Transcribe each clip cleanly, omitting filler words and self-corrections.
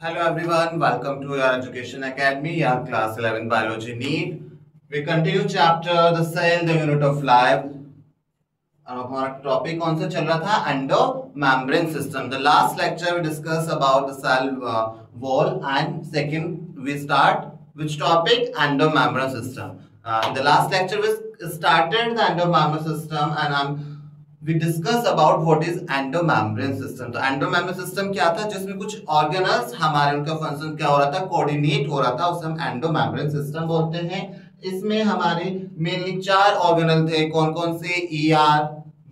Hello everyone, welcome to your Education Academy, your class 11 biology need. We continue chapter the cell, the unit of life. अब हमारा topic कौन सा चल रहा था? Endomembrane system. The last lecture we discuss about the cell wall and second we start which topic? Endo membrane system. In the last lecture we started the endo membrane system and we discuss about what is endomembrane system. तो endomembrane system क्या था? जिसमें कुछ organelles हमारे उनका function क्या हो रहा था? कोऑर्डिनेट हो रहा था, उसे हम endomembrane system बोलते हैं. इसमें हमारे मेनली 4 ऑर्गेनल थे. कौन कौन से? ER,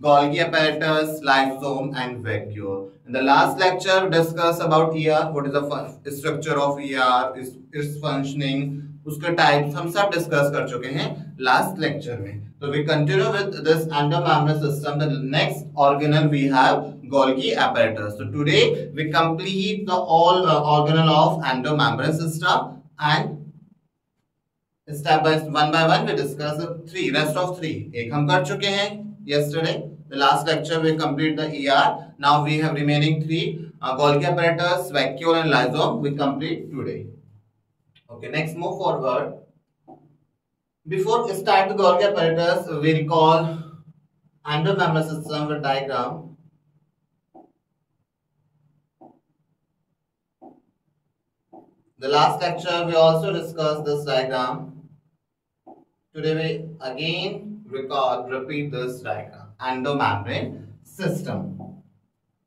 Golgi apparatus, lysosome and vacuole. In the last lecture we discussed about ER, what is the structure of ER, its functioning, उसके टाइप्स हम सब डिस्कस कर चुके हैं लास्ट लेक्चर में. So we continue with this endomembrane system. The next organelle we have Golgi apparatus. So today we complete the all organelle of endomembrane system and step by one we discuss the three rest of three. एक हम कर चुके हैं yesterday. The last lecture we complete the ER. Now we have remaining three Golgi apparatus, vacuole and lysosome. We complete today. Okay, next move forward. Before we start the Golgi apparatus, we recall endomembrane system with diagram. The last lecture we also discussed this diagram. Today we again repeat this diagram. Endomembrane system.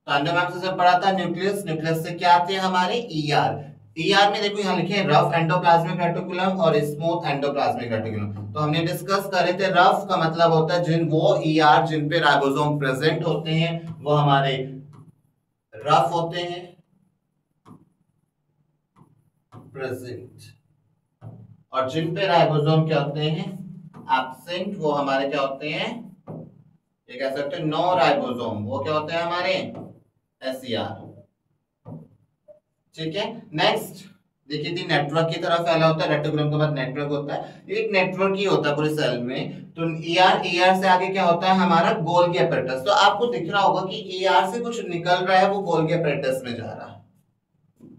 तो endomembrane system पढ़ा था. Nucleus, nucleus से क्या आते हैं हमारे? ER. ER में देखो यहाँ लिखे रफ एंडोप्लाज्मिक रेटिकुलम और स्मूथ एंडोप्लाज्मिक रेटिकुलम. तो हमने डिस्कस करे थे रफ का मतलब होता है जिन वो ER जिन पे राइबोसोम प्रेजेंट होते हैं वो हमारे रफ होते हैं, प्रेजेंट. और जिन पे राइबोसोम क्या होते हैं? एब्सेंट. वो हमारे क्या होते हैं? ये कह सकते हैं नो राइबोसोम. वो क्या होते हैं हमारे? SER. ठीक है. नेक्स्ट देखिए थी नेटवर्क की तरफ फैला होता है. रेटिकुलम के बाद नेटवर्क होता है. एक नेटवर्क ही होता है पूरे सेल में. तो ER से आगे क्या होता है हमारा? Golgi apparatus. तो आपको दिख रहा होगा कि ER से कुछ निकल रहा है, वो गोल्गी apparatus में जा रहा है.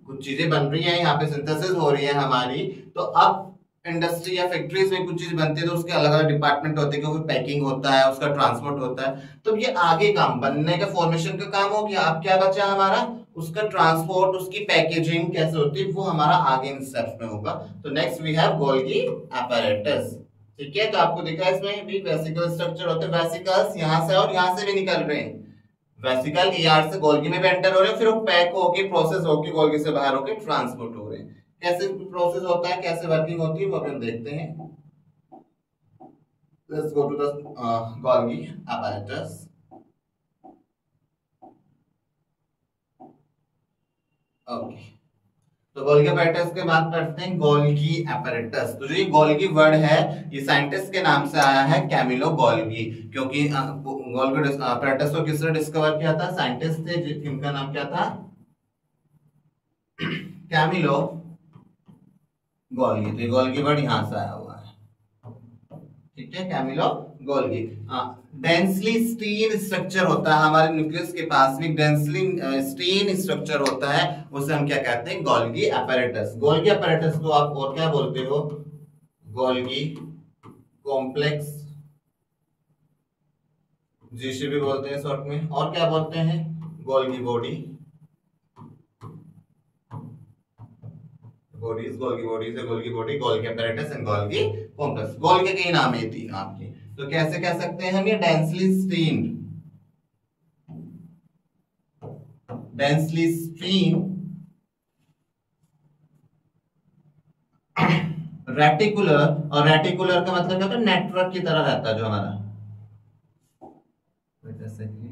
कुछ चीजें बन रही है यहाँ पे, सिंथेसिस हो रही है हमारी. तो अब इंडस्ट्री या फैक्ट्रीज में कुछ चीज बनती है तो उसके अलग अलग डिपार्टमेंट होते हैं, क्योंकि पैकिंग होता है, उसका ट्रांसपोर्ट होता है. तो ये आगे काम बनने का फॉर्मेशन का काम हो गया. अब क्या बचा हमारा? उसका ट्रांसपोर्ट, उसकी पैकेजिंग कैसे होती है वो हमारा आगे इन स्टेप्स में होगा. तो next we have Golgi apparatus. ठीक है. तो आपको दिखा है इसमें भी वेसिकल स्ट्रक्चर होते हैं. वेसिकल्स यहाँ से और यहाँ से भी निकल रहे हैं. वेसिकल ER से गोल्गी में भी एंटर हो रहे हैं, फिर वो पैक होके प्रोसेस होके गोल्गी से बाहर होके ट्रांसपोर्ट हो रहे हैं. कैसे प्रोसेस होता है, कैसे वर्किंग होती है वो अपन देखते हैं. Let's go to the Golgi apparatus. Okay. तो गोल्गी apparatus के बाद पढ़ते हैं गोल्गी apparatus. तो जो ये गोल्गी वर्ड है ये साइंटिस्ट के नाम से आया है, कैमिलो गोल्गी. क्योंकि गोल्गी apparatus को किसने डिस्कवर किया था? साइंटिस्ट थे जिनका नाम क्या था? Camillo Golgi. तो गोल्गी वर्ड यहां से आया हुआ है. ठीक है. Camillo Golgi. Densely stain structure होता है हमारे न्यूक्लियस के पास में. डेंसली स्टीन स्ट्रक्चर होता है, उसे हम क्या कहते हैं? Golgi apparatus. गोल्गी apparatus को आप और क्या बोलते हो? गोल्गी कॉम्प्लेक्स, GCB बोलते हैं शॉर्ट में. और क्या बोलते हैं? Golgi body. Bodies, Golgi bodies, Golgi body, Golgi apparatus and Golgi complex. Golgi के ही नाम है तीन आपके. तो कैसे कह सकते हैं हम ये? Densely stain reticular. और रेटिकुलर का मतलब क्या होता है? नेटवर्क की तरह रहता है जो हमारा. जैसे कि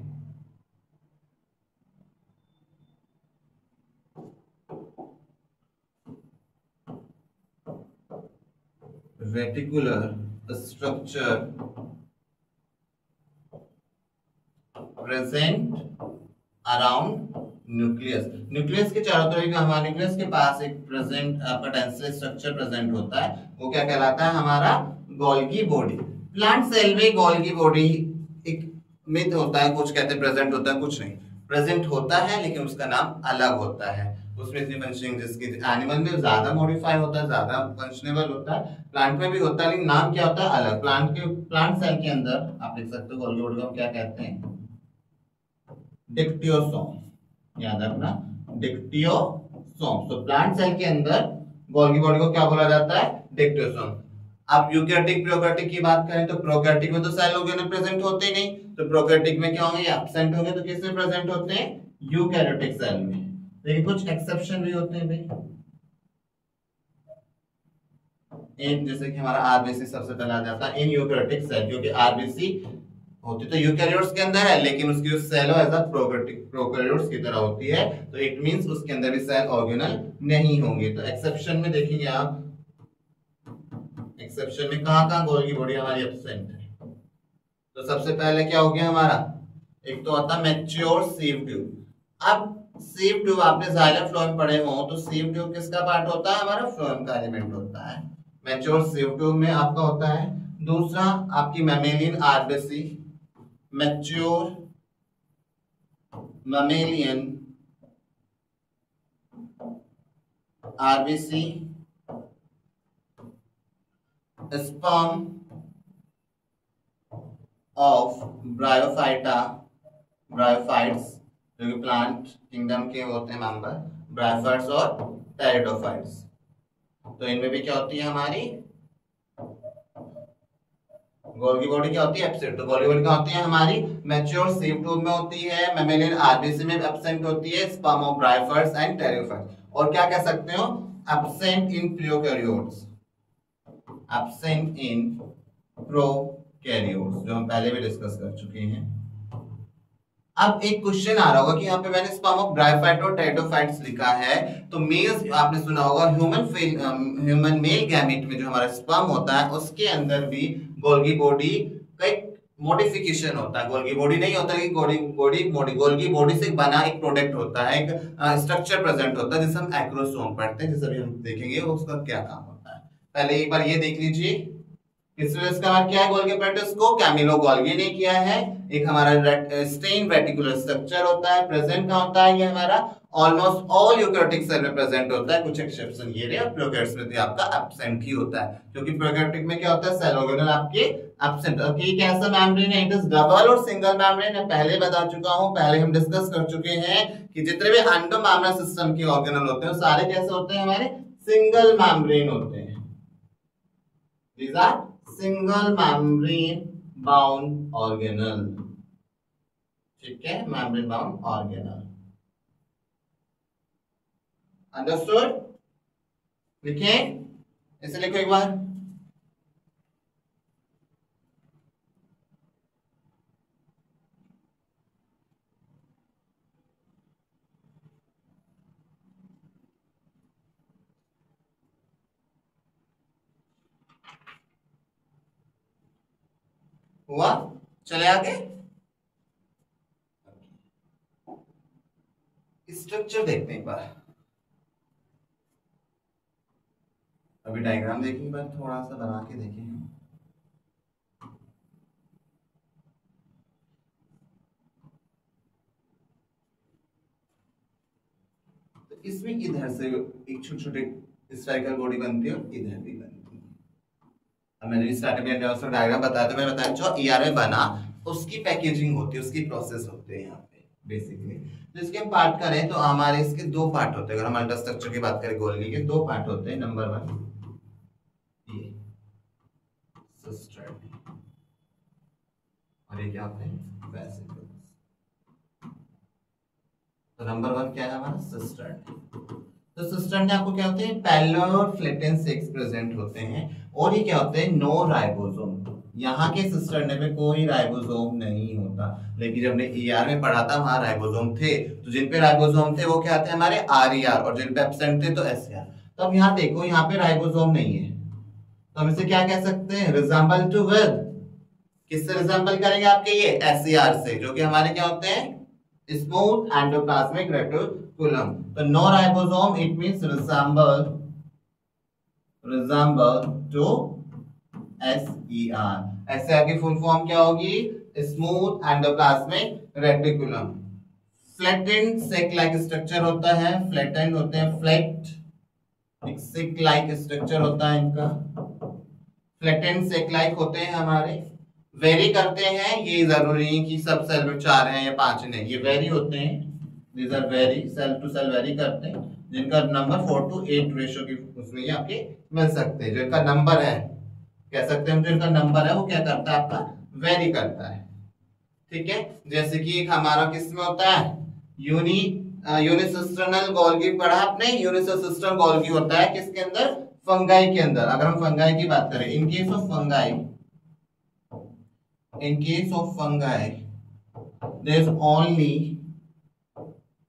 reticular structure present around nucleus. Nucleus के चारों तरफ हमारे न्यूक्लियस के पास एक प्रेजेंट पोटेंशियल स्ट्रक्चर प्रेजेंट होता है. वो क्या कहलाता है? हमारा गोल्गी बॉडी. प्लांट सेल में गोल्गी बॉडी एक मिथ होता है, कुछ कहते हैं प्रेजेंट होता है, कुछ नहीं. प्रेजेंट होता है लेकिन उसका नाम अलग होता है। उसमें इतनी फंक्शनिंग, जिसकी एनिमल में ज्यादा मॉडिफाई होता है, ज्यादा फंक्शनेबल होता है, प्लांट में भी होता है, लेकिन नाम क्या होता है अलग। प्लांट सेल के अंदर आप देख सकते हो गोल्गी बॉडी को क्या कहते हैं, डिक्टियोसोम। याद रखना, डिक्टियोसोम। तो प्लांट सेल के अंदर गोल्गी बॉडी को क्या बोला जाता है, डिक्टियोसोम। अब यूकैरियोटिक प्रोकैरियोटिक की बात करें तो प्रोकैरियोटिक में तो सेल ऑर्गेनल प्रेजेंट होते ही नहीं, तो प्रोकैरियोटिक में क्या होंगे, एब्सेंट होंगे। तो किसमें प्रेजेंट होते हैं, यूकैरियोटिक सेल में। लेकिन कुछ एक्सेप्शन भी होते हैं भाई। एक जैसे कि हमारा आरबीसी सबसे पहले आ जाता है इन यूकैरियोटिक सेल, क्योंकि आरबीसी होती तो यूकैरियोट्स के अंदर है, लेकिन उसकी जो सेल है एज प्रोकैरियोट्स की तरह होती है, तो इट मींस उसके अंदर भी सेल ऑर्गेनल नहीं होंगे। तो एक्सेप्शन में देखेंगे आप, एक्सेप्शन में कहां गोल्गी बॉडी हमारी एब्सेंट है। तो सबसे पहले क्या हो गया हमारा, एक तो आता मैच्योर सीव ट्यूब। अब सीव ट्यूब आपने जाइलम फ्लोएम पढ़े हो, तो सीव ट्यूब किसका पार्ट होता है, हमारा फ्लोएम का एलिमेंट होता है। मैच्योर सीव ट्यूब में आपका होता है। दूसरा आपकी mammalian RBC, mature mammalian RBC, sperm of bryophytes, जो कि प्लांट किंगडम के होते हैं मेंबर, ब्रायोफाइट्स और टेरिडोफाइट्स। तो इनमें भी क्या होती है हमारी गोल्गी बॉडी, क्या होती है एब्सेंट। तो गोल्गी बॉडी क्या होती है हमारी मैच्योर सीव ट्यूब में होती है, मैमेलियन आरबीसी में एब्सेंट होती है, sperm of bryophytes and pteridophytes. और क्या कह सकते हो, absent in prokaryotes, absent in prokaryotes, जो हम पहले भी डिस्कस कर चुके हैं। अब एक क्वेश्चन आ रहा होगा कि यहाँ पे मैंने स्पर्म ऑफ ब्रायोफाइट और टेरिडोफाइट्स लिखा है, तो मेल्स आपने सुना होगा ह्यूमन मेल गैमेट में जो हमारा स्पर्म होता है उसके अंदर भी गोल्गी बॉडी का एक मॉडिफिकेशन होता है। गोल्गी बॉडी नहीं होता, लेकिन गोल्गी बॉडी से बना एक प्रोडक्ट होता है, एक स्ट्रक्चर प्रेजेंट होता है जिसे हम एक्रोसोम पढ़ते हैं, जिसे भी हम देखेंगे उसका क्या काम होता है। पहले एक बार ये देख लीजिए, इसका क्या है गोल्गी apparatus को कैमिलो गोल्गी ने किया है। एक हमारा स्टेन रेटिकुलर स्ट्रक्चर होता है, प्रेजेंट कहां होता है, ये हमारा ऑलमोस्ट ऑल यूकैरियोटिक सेल में प्रेजेंट होता है, कुछ एक्सेप्शन ये रहे, प्रोकैरियोट्स में भी आपका एब्सेंट ही होता है, क्योंकि प्रोकैरियोटिक में क्या होता है सेल ऑर्गेनल आपके एब्सेंट। अब ये कैसा मेम्ब्रेन है, इट इज डबल और सिंगल मेम्ब्रेन है, पहले बता चुका हूं, पहले हम डिस्कस कर चुके हैं कि जितने भी एंडोमेम्ब्रेन सिस्टम के ऑर्गेनल होते हैं सारे कैसे होते हैं, हमारे सिंगल मेम्ब्रेन होते हैं। These are single membrane bound organelle, ठीक है, membrane bound organelle, understood? लिखे, इसे लिखो एक बार। हुआ, चले आगे। स्ट्रक्चर देखते हैं एक बार, अभी डायग्राम देखेंगे, बार थोड़ा सा बना के देखेंगे। तो इसमें इधर से एक छोटे छोटे स्फेरिकल बॉडी बनती है और इधर भी बनती है। मैंने स्टार्टिंग में डायग्राम बताया, तो मैंने बताया जो ईआर में बना उसकी पैकेजिंग होती है, उसकी प्रोसेस होते हैं यहाँ पे बेसिकली। तो इसके हम पार्ट करें तो हमारे इसके दो पार्ट होते हैं। अगर हम अल्ट्रा स्ट्रक्चर की बात करें गोल्गी के, दो पार्ट होते हैं। नंबर 1 ये सिस्टर्न और ये क्या होते हैं वेसिकल्स। तो नंबर 1 क्या है हमारा सिस्टर्न। तो सिस्टर्न में आपको क्या होते हैं, पैरेलल फ्लैटेन सेक्स प्रेजेंट होते हैं, और ये क्या होते हैं नो राइबोसोम। यहाँ के सिस्टर्न में कोई राइबोसोम नहीं होता, लेकिन जब हमने ईआर में पढ़ा था वहां राइबोसोम थे। तो जिन पे राइबोसोम थे वो क्या थे हमारे आरईआर, और जिन पे एब्सेंट थे तो एसईआर। तो अब यहाँ देखो, यहाँ पे राइबोसोम नहीं है, तो हम इसे क्या कह सकते हैं, रिजेंबल टू विद, किससे रिजेंबल करेंगे आपके ये एसईआर से, जो कि हमारे क्या होते हैं स्मूथ एंडोप्लाज्मिक रेटिकुलम। तो no ribosome it means resemble to SER. SER की फुल फॉर्म क्या होगी, smooth endoplasmic reticulum. Flat and sac like structure होता है, फ्लैट एंड होते हैं, फ्लैट एक सेक लाइक स्ट्रक्चर होता है इनका, फ्लैट एंड सेक लाइक होते हैं हमारे, वेरी करते हैं, ये जरूरी नहीं कि सब सेल में 4 हैं या 5 नहीं, ये वेरी होते हैं, these are vary, cell to cell vary करते हैं, जिनका नंबर 4:8 रेशियो की उसमें ये आपके मिल सकते हैं, जो इनका नंबर है कह सकते हैं, जो इनका नंबर है वो क्या करता है आपका वेरी करता है, ठीक है। जैसे कि एक हमारा किसमें होता है यूनिसिस्टर्नल गोल्गी पढ़ा आपने, यूनिसिस्टर्नल गोल्गी होता है किसके अंदर, फंगाई के अंदर। अगर हम फंगाई की बात करें, in case of fungi, in case of fungi there is only,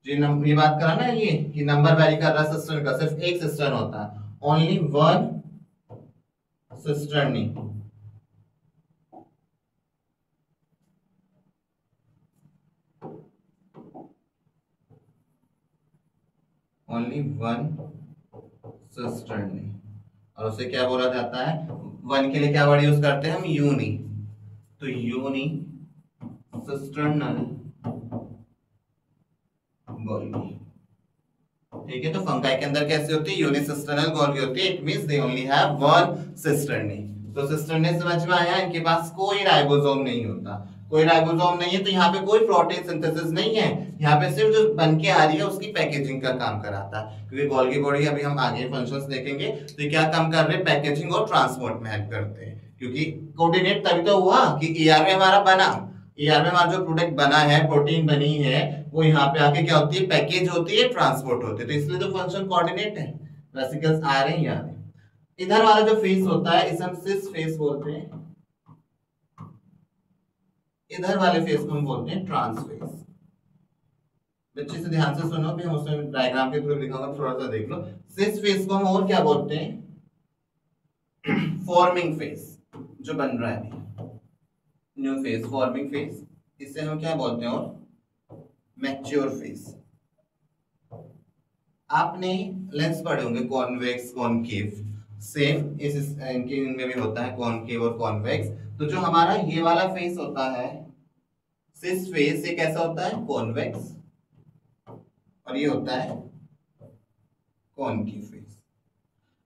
ये बात करा ना ये कि नंबर वेरी कर रहा है सिस्टर्न का, सिर्फ एक सिस्टर्न होता है, only one cisternae, only one cisternae, और उसे क्या बोला जाता है, वन के लिए क्या वर्ड यूज करते हैं हम, यूनी, तो यूनी सिस्टर्नल गोल्गी, ठीक है। तो फंगाई के अंदर कैसे होती है, यूनिसिस्टर्नल गोल्गी होती है, it means they only have one cisternae. तो सिस्टर्नी समझ में आया, इनके पास कोई राइबोसोम नहीं होता, कोई राइबोसोम नहीं है, तो यहाँ पे कोई प्रोटीन सिंथेसिस नहीं है, यहाँ पे सिर्फ जो बन के आ रही है उसकी पैकेजिंग का काम कराता है, क्योंकि गोल्गी बॉडी अभी हम आगे फंक्शंस देखेंगे तो ये क्या काम कर रहे हैं, पैकेजिंग और ट्रांसपोर्ट में हेल्प करते हैं, क्योंकि कोऑर्डिनेट तभी तो हुआ कि ईआर में हमारा बना, ईआर में हमारा जो प्रोडक्ट बना है, प्रोटीन बनी है, वो यहाँ पे आके क्या होती है, पैकेज होती है, ट्रांसपोर्ट होती है, तो इसलिए तो फंक्शन कोऑर्डिनेट है, वेसिकल्स आ रहे हैं यहाँ। इधर वाला जो फेस होता है इसे हम सिस फेस बोलते हैं, इधर वाले फेस को हम बोलते हैं ट्रांस फेस। बच्चे से ध्यान से सुनो, भी हम उसमें डायग्राम के थ्रू लिखाऊंगा, थोड़ा सा देख लो। सिस फेस को हम और क्या बोलते हैं, फॉर्मिंग फेस, जो बन रहा है न्यू फेस, फॉर्मिंग फेस, इसे हम क्या बोलते हैं, और मैच्योर फेस। आपने लेंस पढ़े होंगे कॉन्वेक्स कॉनकेव, सेम इस इनके इनमें भी होता है कॉनकेव और कॉन्वेक्स। तो जो हमारा ये वाला फेस होता है सिस फेस, ये कैसा होता है, कॉन्वेक्स, और ये होता है कॉनकेव फेस।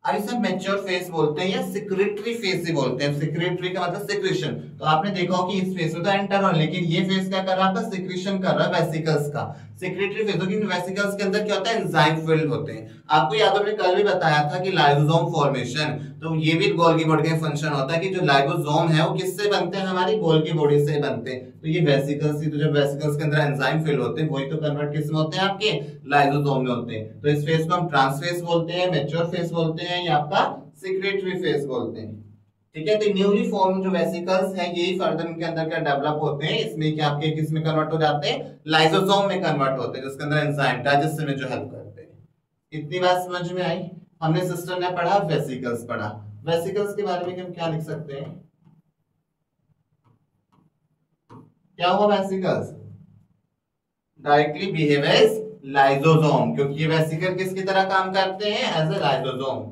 अब इसे मैच्योर फेस बोलते हैं या सिक्रेटरी फेस ही बोलते हैं, सिक्रेटरी का मतलब सिक्रेशन। तो आपने देखा हो कि इस फेस में तो एंटर हो, लेकिन ये फेस क्या कर रहा है, सिक्रेशन कर रहा है वेसिकल्स का, सिक्रेटरी फेस, क्योंकि वेसिकल्स के अंदर क्या होता है, एंजाइम फिल्ड होते हैं। आपको याद हो, मैंने कल भी बताया था कि लाइसोसोम फॉर्मेशन, तो ये भी गोल्गी बॉडी का फंक्शन होता है कि जो लाइसोसोम है वो किससे बनते हैं, हमारी गोल्गी बॉडी से बनते हैं, तो ये वेसिकल्स ही, तो जब वेसिकल्स के अंदर एंजाइम फिल होते हैं वही तो कन्वर्ट किस में होते हैं, आपके लाइसोसोम में होते हैं। तो इस फेस को हम ट्रांसफेस बोलते हैं, मैच्योर फेस बोलते हैं, या आपका सिक्रेटरी फेस बोलते हैं, ठीक है। तो न्यूली फॉर्म जो वेसिकल्स हैं यही फर्दर इनके अंदर क्या डेवलप होते हैं, इसमें क्या आपके किस में कन्वर्ट हो जाते हैं, लाइसोसोम में कन्वर्ट होते हैं, जिसके अंदर एंजाइम डाइजेशन में जो हेल्प करते हैं। इतनी बात समझ में आई। हमने सिस्टम ने पढ़ा, वेसिकल्स पढ़ा। वेसिकल्स के बारे में हम क्या लिख सकते हैं, क्या हुआ, vesicles directly behave as lysosome, क्योंकि ये वेसिकल किसकी तरह काम करते हैं, एज ए लाइसोसोम,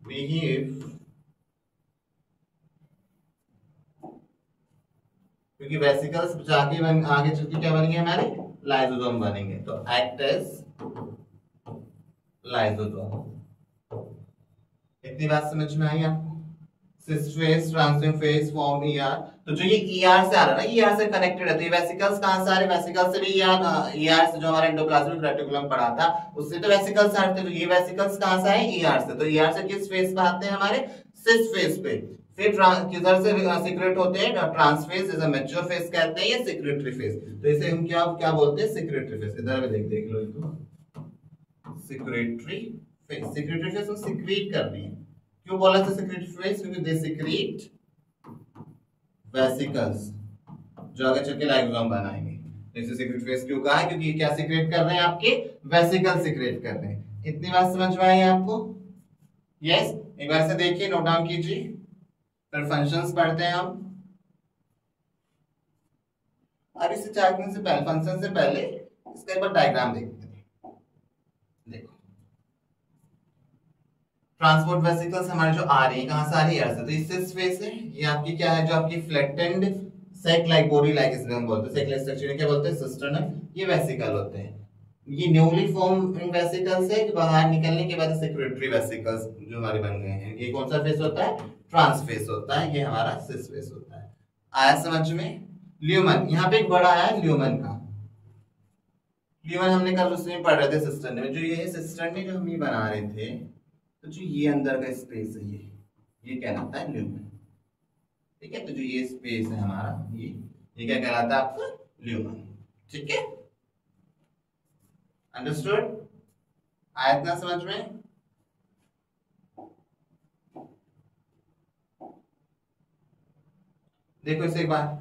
बिहेव, क्योंकि वेसिकल्स जाके आगे चल के क्या बनेंगे, हमारे लाइसोसोम बनेंगे, तो एक्ट एज लाइसोसोम। इतनी बात समझ में आई आपको। Cis face, transfer face, form ER, तो जो ये ईआर से आ रहा है ना, ईआर से कनेक्टेड है, तो ये वेसिकल्स कहां से आ रहे हैं, वेसिकल्स से भी ईआर से, जो हमारा एंडोप्लाज्मिक रेटिकुलम पढ़ा था उससे तो वेसिकल्स आ रहे थे, तो ये वेसिकल्स कहां से आए, ईआर से, तो ईआर से किस फेस पे आते हैं, हमारे सिस फेस पे, फिर किधर से सीक्रेट होते हैं, ट्रांसफेस, इसे मैच्योर फेस कहते हैं, या सिक्रेटरी फेस, तो इसे हम क्या क्या बोलते हैं, सिक्रेटरी फेस। इधर भी देख लो इसको, सिक्रेटरी फेस, सिक्रेटरी फेस को सीक्रेट कर रही है, क्यों बोला था सिक्रेटरी फेस, क्योंकि दे सीक्रेट वेसिकल्स, जो आगे चल के लाइसोसोम बनाएंगे। इसे सीक्रेट फेस क्यों कहा है, क्योंकि ये क्या सीक्रेट कर रहे हैं, आपके वेसिकल सीक्रेट कर रहे हैं। इतनी बात समझ में आई आपको, यस। एक बार से देखिए, नोट डाउन कीजिए, फिर फंक्शंस पढ़ते हैं हम। अब इसे चार्टिंग से पहले, फंक्शन से पहले इसका एक बार डायग्राम देखते हैं। देखो, ट्रांसपोर्ट वेसिकल्स हमारे जो आ रही है, कहां से आ रही है, तो इससे फेस है, ये आपकी क्या है, जो आपकी फ्लैटेंड सेक लाइक बॉडी लाइक इसमें हम बोलते हैं, सेक लाइक स्ट्रक्चर क्या बोलते हैं, सिस्टर्नल, ये वेसिकल होते हैं। ये न्यूली फॉर्म वेसिकल्स है कि बाहर निकलने के बाद सेक्रेटरी वेसिकल्स जो हमारे बन गए हैं। ये कौन सा फेस होता है, ट्रांस फेस होता है, ये हमारा सिस फेस होता है। आया समझ में। ल्यूमन, यहाँ पे एक बड़ा आया ल्यूमन का। ल्यूमन हमने कल उसमें पढ़ रहे थे सिस्टर्न में, जो ये सिस्टर्न में जो हम ये बना रहे थे, तो जो ये अंदर का स्पेस है ये कहलाता है ल्यूमन। ठीक है, तो जो ये स्पेस है हमारा ये क्या कहलाता है आपका, ल्यूमन। ठीक है, अंडरस्टूड, आया इतना समझ में। देखो इसे एक बार,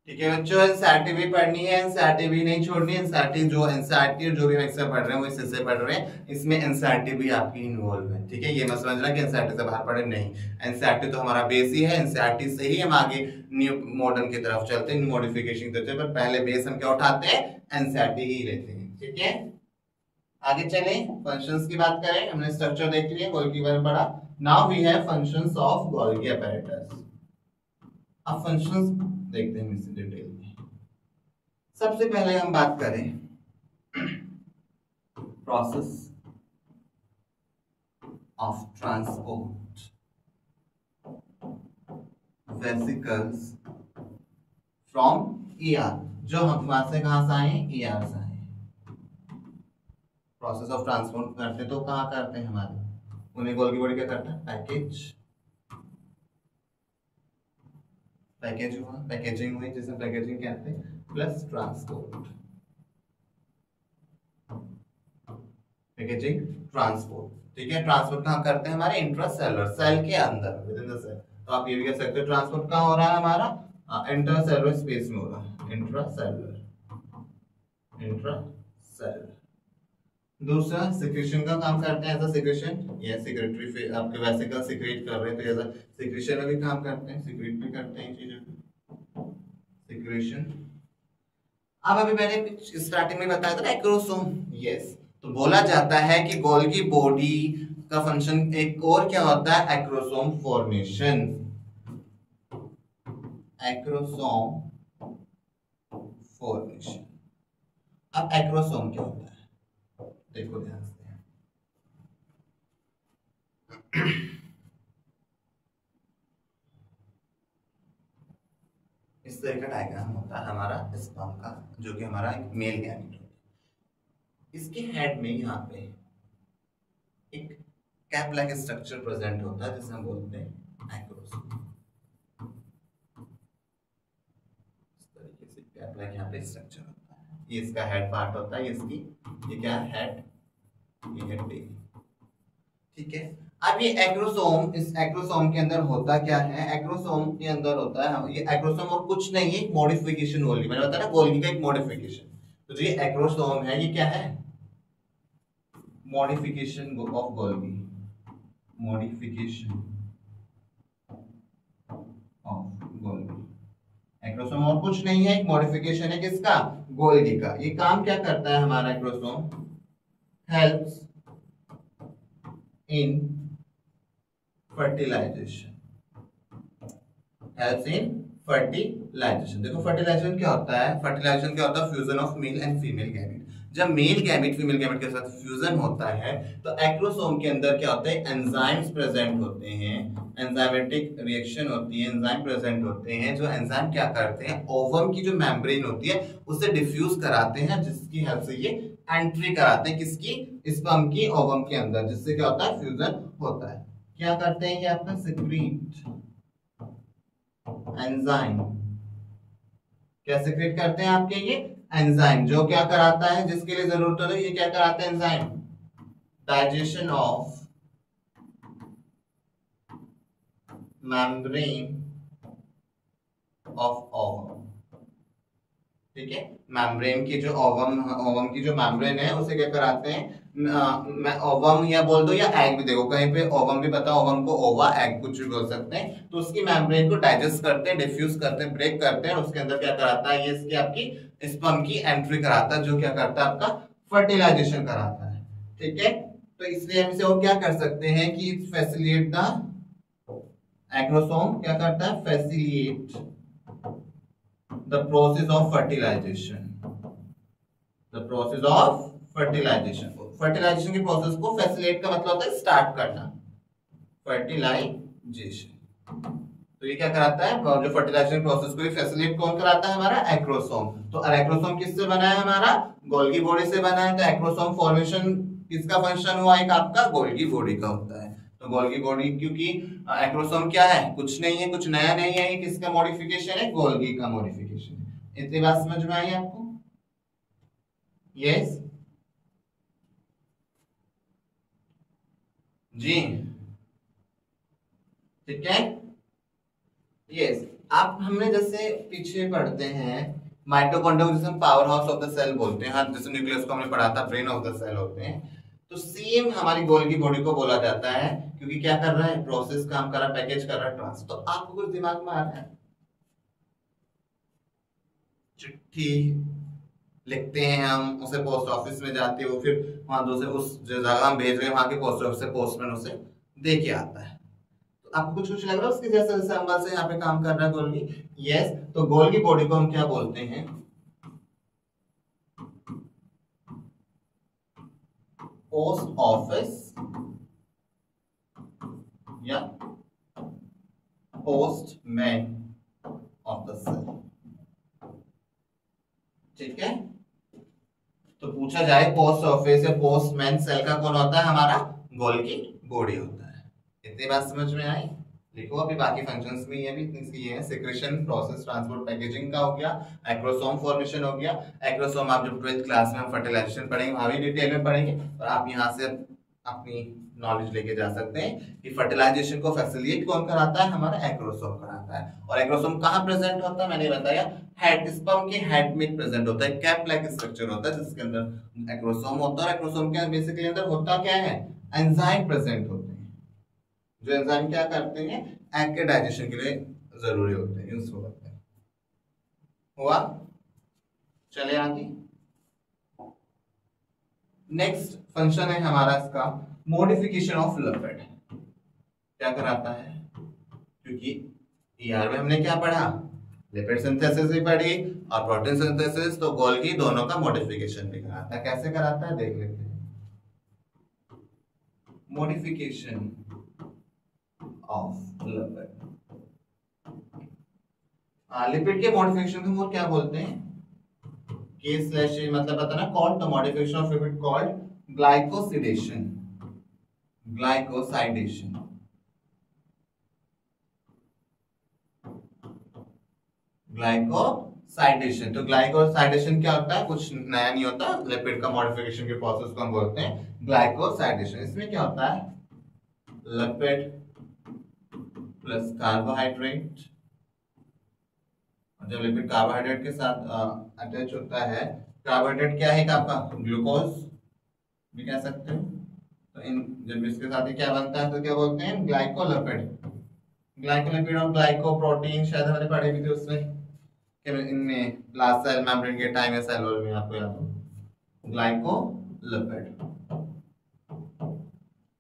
ठीक है बच्चों, एनसीईआरटी भी पढ़नी है, एनसीईआरटी भी नहीं छोड़नी। एनसीईआरटी जो एनसीईआरटी जो भी एक्सर पढ़ रहे हैं वो इससे पढ़ रहे हैं, इसमें एनसीईआरटी भी आपकी इन्वॉल्व है। ठीक है, ये मत समझना कि एनसीईआरटी से बाहर पढ़े, नहीं, एनसीईआरटी तो हमारा बेस ही है, एनसीईआरटी से ही हम आगे न्यू मॉडर्न की तरफ चलते हैं, न्यू मॉडिफिकेशन की तरफ, पर पहले बेस हम क्या उठाते हैं, एनसीईआरटी ही लेते हैं। ठीक है, आगे चले, फंक्शंस की बात करें, हमने स्ट्रक्चर देख लिया, गोल्गी बारे में पढ़ा। Now we have functions of Golgi apparatus। अब फंक्शंस देखते हैं इसी डिटेल में। सबसे पहले हम बात करें process of transport vesicles from ER, जो हम वहां से कहां से आए, ईआर से आए। प्रोसेस ऑफ ट्रांसपोर्ट करते तो कहां करते हैं हमारे, उन्हें गोल्गी बॉडी क्या करता है, पैकेज हुआ, पैकेजिंग हुई, जिसे पैकेजिंग कहते हैं, प्लस ट्रांसपोर्ट, पैकेजिंग ट्रांसपोर्ट। ठीक है, ट्रांसपोर्ट कहां करते हैं, हमारे इंट्रासेलुलर, सेल के अंदर, विद इन द सेल। तो आप ये भी कह सकते हो ट्रांसपोर्ट कहां हो रहा है हमारा, इंट्रासेलुलर स्पेस में हो रहा है, इंट्रासेलुलर, इंट्रासेलुलर। दूसरा सिक्रेशन का काम करते हैं, एज अ सिक्रेशन, ये सेक्रेटरी आपके वेसिकल सीक्रेट कर रहे हैं, तो एज अ सिक्रेशन में भी काम करते हैं, सीक्रेट भी करते हैं चीजों को, सिक्रेशन। अब अभी मैंने स्टार्टिंग में बताया था ना एक्रोसोम, यस, तो बोला जाता है कि गोल्गी बॉडी का फंक्शन एक और क्या होता है, एक्रोसोम फॉर्मेशन, एक्रोसोम फॉर्मेशन। अब एक्रोसोम क्या होता है, देखो ध्यान से, इस तरह का डायग्राम होता है हमारा स्पर्म का, जो कि हमारा एक मेल गैमेट होता है। इसके हेड में यहाँ पे एक कैप लाइक स्ट्रक्चर प्रेजेंट होता है, जिसे हम बोलते हैं एक्रोसोम। इस तरीके से कैप लाइक यहाँ पे स्ट्रक्चर होता है, ये इसका हेड पार्ट होता है, इसकी ये क्या है, हेड, ये है टेल। ठीक है, अब ये एक्रोसोम, इस एक्रोसोम के अंदर होता क्या है, एक्रोसोम के अंदर होता है, ये एक्रोसोम और कुछ नहीं है, मॉडिफिकेशन गोल्गी, मैंने बताया ना गोल्गी का एक मॉडिफिकेशन। तो जो ये एक्रोसोम है, ये क्या है, modification of Golgi, modification of Golgi. Acrosome और कुछ नहीं है, एक मॉडिफिकेशन है किसका, गोल्गी का। ये काम क्या करता है हमारा acrosome, helps in fertilisation, helps in fertilisation. देखो फर्टिलाइजेशन क्या होता है, फर्टिलाइजेशन क्या होता है, fusion of male and female gamete. जब मेल गैमेट फीमेल गैमेट के साथ फ्यूजन होता है, तो एक्रोसोम के अंदर क्या होता है, एंजाइम्स प्रेजेंट होते हैं, एंजाइमेटिक रिएक्शन होती है, एंजाइम प्रेजेंट होते हैं, जो एंजाइम क्या करते हैं, ओवम की जो मेम्ब्रेन होती है उसे डिफ्यूज कराते हैं, जिसकी हेल्प से ये एंट्री कराते हैं किसकी, स्पर्म की ओवम के अंदर, जिससे क्या होता है, फ्यूजन होता है। क्या करते हैं ये आपका, सिक्रीट एंजाइम, क्या सिक्रेट करते हैं आपके ये एंजाइम, जो क्या कराता है, जिसके लिए जरूरत होती है, ये क्या कराता है enzyme, digestion of membrane of ovum, ठीक है। मेम्ब्रेन की जो ओवम की जो मेम्ब्रेन है उसे क्या कराते हैं, ओवम या बोल दो या एग भी, देखो कहीं पे ओवम भी पता, ओवम को ओवा एग कुछ भी बोल सकते हैं। तो उसकी मेम्ब्रेन को डाइजेस्ट करते हैं, डिफ्यूज करते हैं, ब्रेक करते हैं, और उसके अंदर क्या कराता है, ये इसकी आपकी स्पर्म की एंट्री कराता है, जो क्या करता है आपका फर्टिलाइजेशन कराता है। ठीक है, तो इसलिए हम इसे और क्या कर सकते हैं कि फैसिलिटेट द एक्रोसोम, क्या करता है, facilitate the process of fertilization, the process of fertilization, fertilization की प्रोसेस को फैसिलिटेट का मतलब होता है स्टार्ट करना, fertilization। तो ये क्या कराता है, जो फर्टिलाइजेशन प्रोसेस को फैसिलिटेट कौन कराता है, हमारा एक्रोसोम। तो एक्रोसोम किससे बना है, हमारा गोल्गी बॉडी से बना है। तो एक्रोसोम फॉर्मेशन किसका फंक्शन हुआ, एक आपका गोल्गी बॉडी का होता है। तो गोल्गी बॉडी, क्योंकि एक्रोसोम क्या है, कुछ नहीं है, कुछ नया नहीं है, ये किसका मॉडिफिकेशन है, गोल्गी का मॉडिफिकेशन है। इतनी बात समझ में आई आपको? यस जी, ठीक है। यस, आप हमने जैसे पीछे पढ़ते हैं माइटोकॉन्ड्रिया को, जैसे powerhouse of the cell बोलते हैं, हाँ, जैसे न्यूक्लियस को हमने पढ़ा था ब्रेन ऑफ द सेल होते हैं। तो सेम हमारी गोल्गी बॉडी को बोला जाता है, क्योंकि क्या कर रहा है, प्रोसेस काम कर रहा है, पैकेज कर रहा है, ट्रांस। तो आपको कुछ दिमाग में आ रहा है, चिट्ठी लिखते हैं हम, उसे पोस्ट ऑफिस में जाती है, वो फिर वहां दूसरे उस जो जगह हम भेज रहे हैं वहां के पोस्ट ऑफिस से पोस्टमैन उसे दे के आता है। तो आपको कुछ कुछ लग रहा है उसके जैसे, जैसे अंबल से यहाँ पे काम कर रहा है गोल्गी। यस, तो गोल्गी बॉडी को हम क्या बोलते हैं, पोस्ट ऑफिस या पोस्टमैन ऑफ द सेल। ठीक है, तो पूछा जाए पोस्ट ऑफिस या पोस्टमैन सेल का कौन होता है, हमारा गोल्गी बॉडी होता है। इतनी बात समझ में आई? लिखो अभी बाकी फंक्शंस में, ये भी इतनी सी है, सिक्रेशन, प्रोसेस, ट्रांसपोर्ट, पैकेजिंग का हो गया, एक्रोसोम फॉर्मेशन हो गया। एक्रोसोम आप जब 12th क्लास में हम फर्टिलाइजेशन पढ़ेंगे वहां भी डिटेल में पढ़ेंगे, और आप यहाँ से अपनी नॉलेज लेके जा सकते हैं कि फर्टिलाइजेशन को फैसिलिटेट कौन कराता है, हमारा एक्रोसोम कराता है। और एक्रोसोम कहाँ प्रेजेंट होता है, मैंने बताया हेड, स्पर्म के हेड में प्रेजेंट होता है, कैप लाइक स्ट्रक्चर होता है जिसके अंदर एक्रोसोम होता है। और एक्रोसोम के बेसिकली अंदर होता क्या है, एंजाइम प्रेजेंट होते हैं, जो एंजाइम क्या करते हैं, एग के डाइजेशन के लिए जरूरी होते हैं, यूजफुल होते हैं। हुआ, चले आगे। नेक्स्ट फंक्शन है हमारा इसका मॉडिफिकेशन ऑफ लिपिड, क्या कराता है, क्योंकि ईआर में हमने क्या पढ़ा, लिपिड सिंथेसिस भी पढ़ी और प्रोटीन सिंथेसिस, तो गोल्गी दोनों का मॉडिफिकेशन भी कराता है। कैसे कराता है देख लेते हैं, मॉडिफिकेशन ऑफ लिपिड। लिपिड के मॉडिफिकेशन को क्या बोलते हैं, के स्लैश मतलब पता ना, called the modification of lipid called glycosidation, glycosidation. Glycosidation, तो ग्लाइकोसाइडेशन क्या होता है, कुछ नया नहीं होता, लिपिड का मॉडिफिकेशन के प्रोसेस को हम बोलते हैं ग्लाइकोसाइडेशन। इसमें क्या होता है, लिपिड प्लस कार्बोहाइड्रेट, जब लिपिड कार्बोहाइड्रेट के साथ अटैच होता है, कार्बोहाइड्रेट क्या है आपका, ग्लूकोज भी कह सकते हो। तो इन जब इसके साथ ही क्या बनता है तो क्या बोलते हैं, ग्लाइकोलिपिड। ग्लाइकोलिपिड और ग्लाइकोप्रोटीन शायद हमने पढ़े भी थे उसमें, इनमें लास्ट सेल मेम्ब्रेन के टाइम या सेल वॉल में, आपको याद हो, ग्लाइकोलिपिड।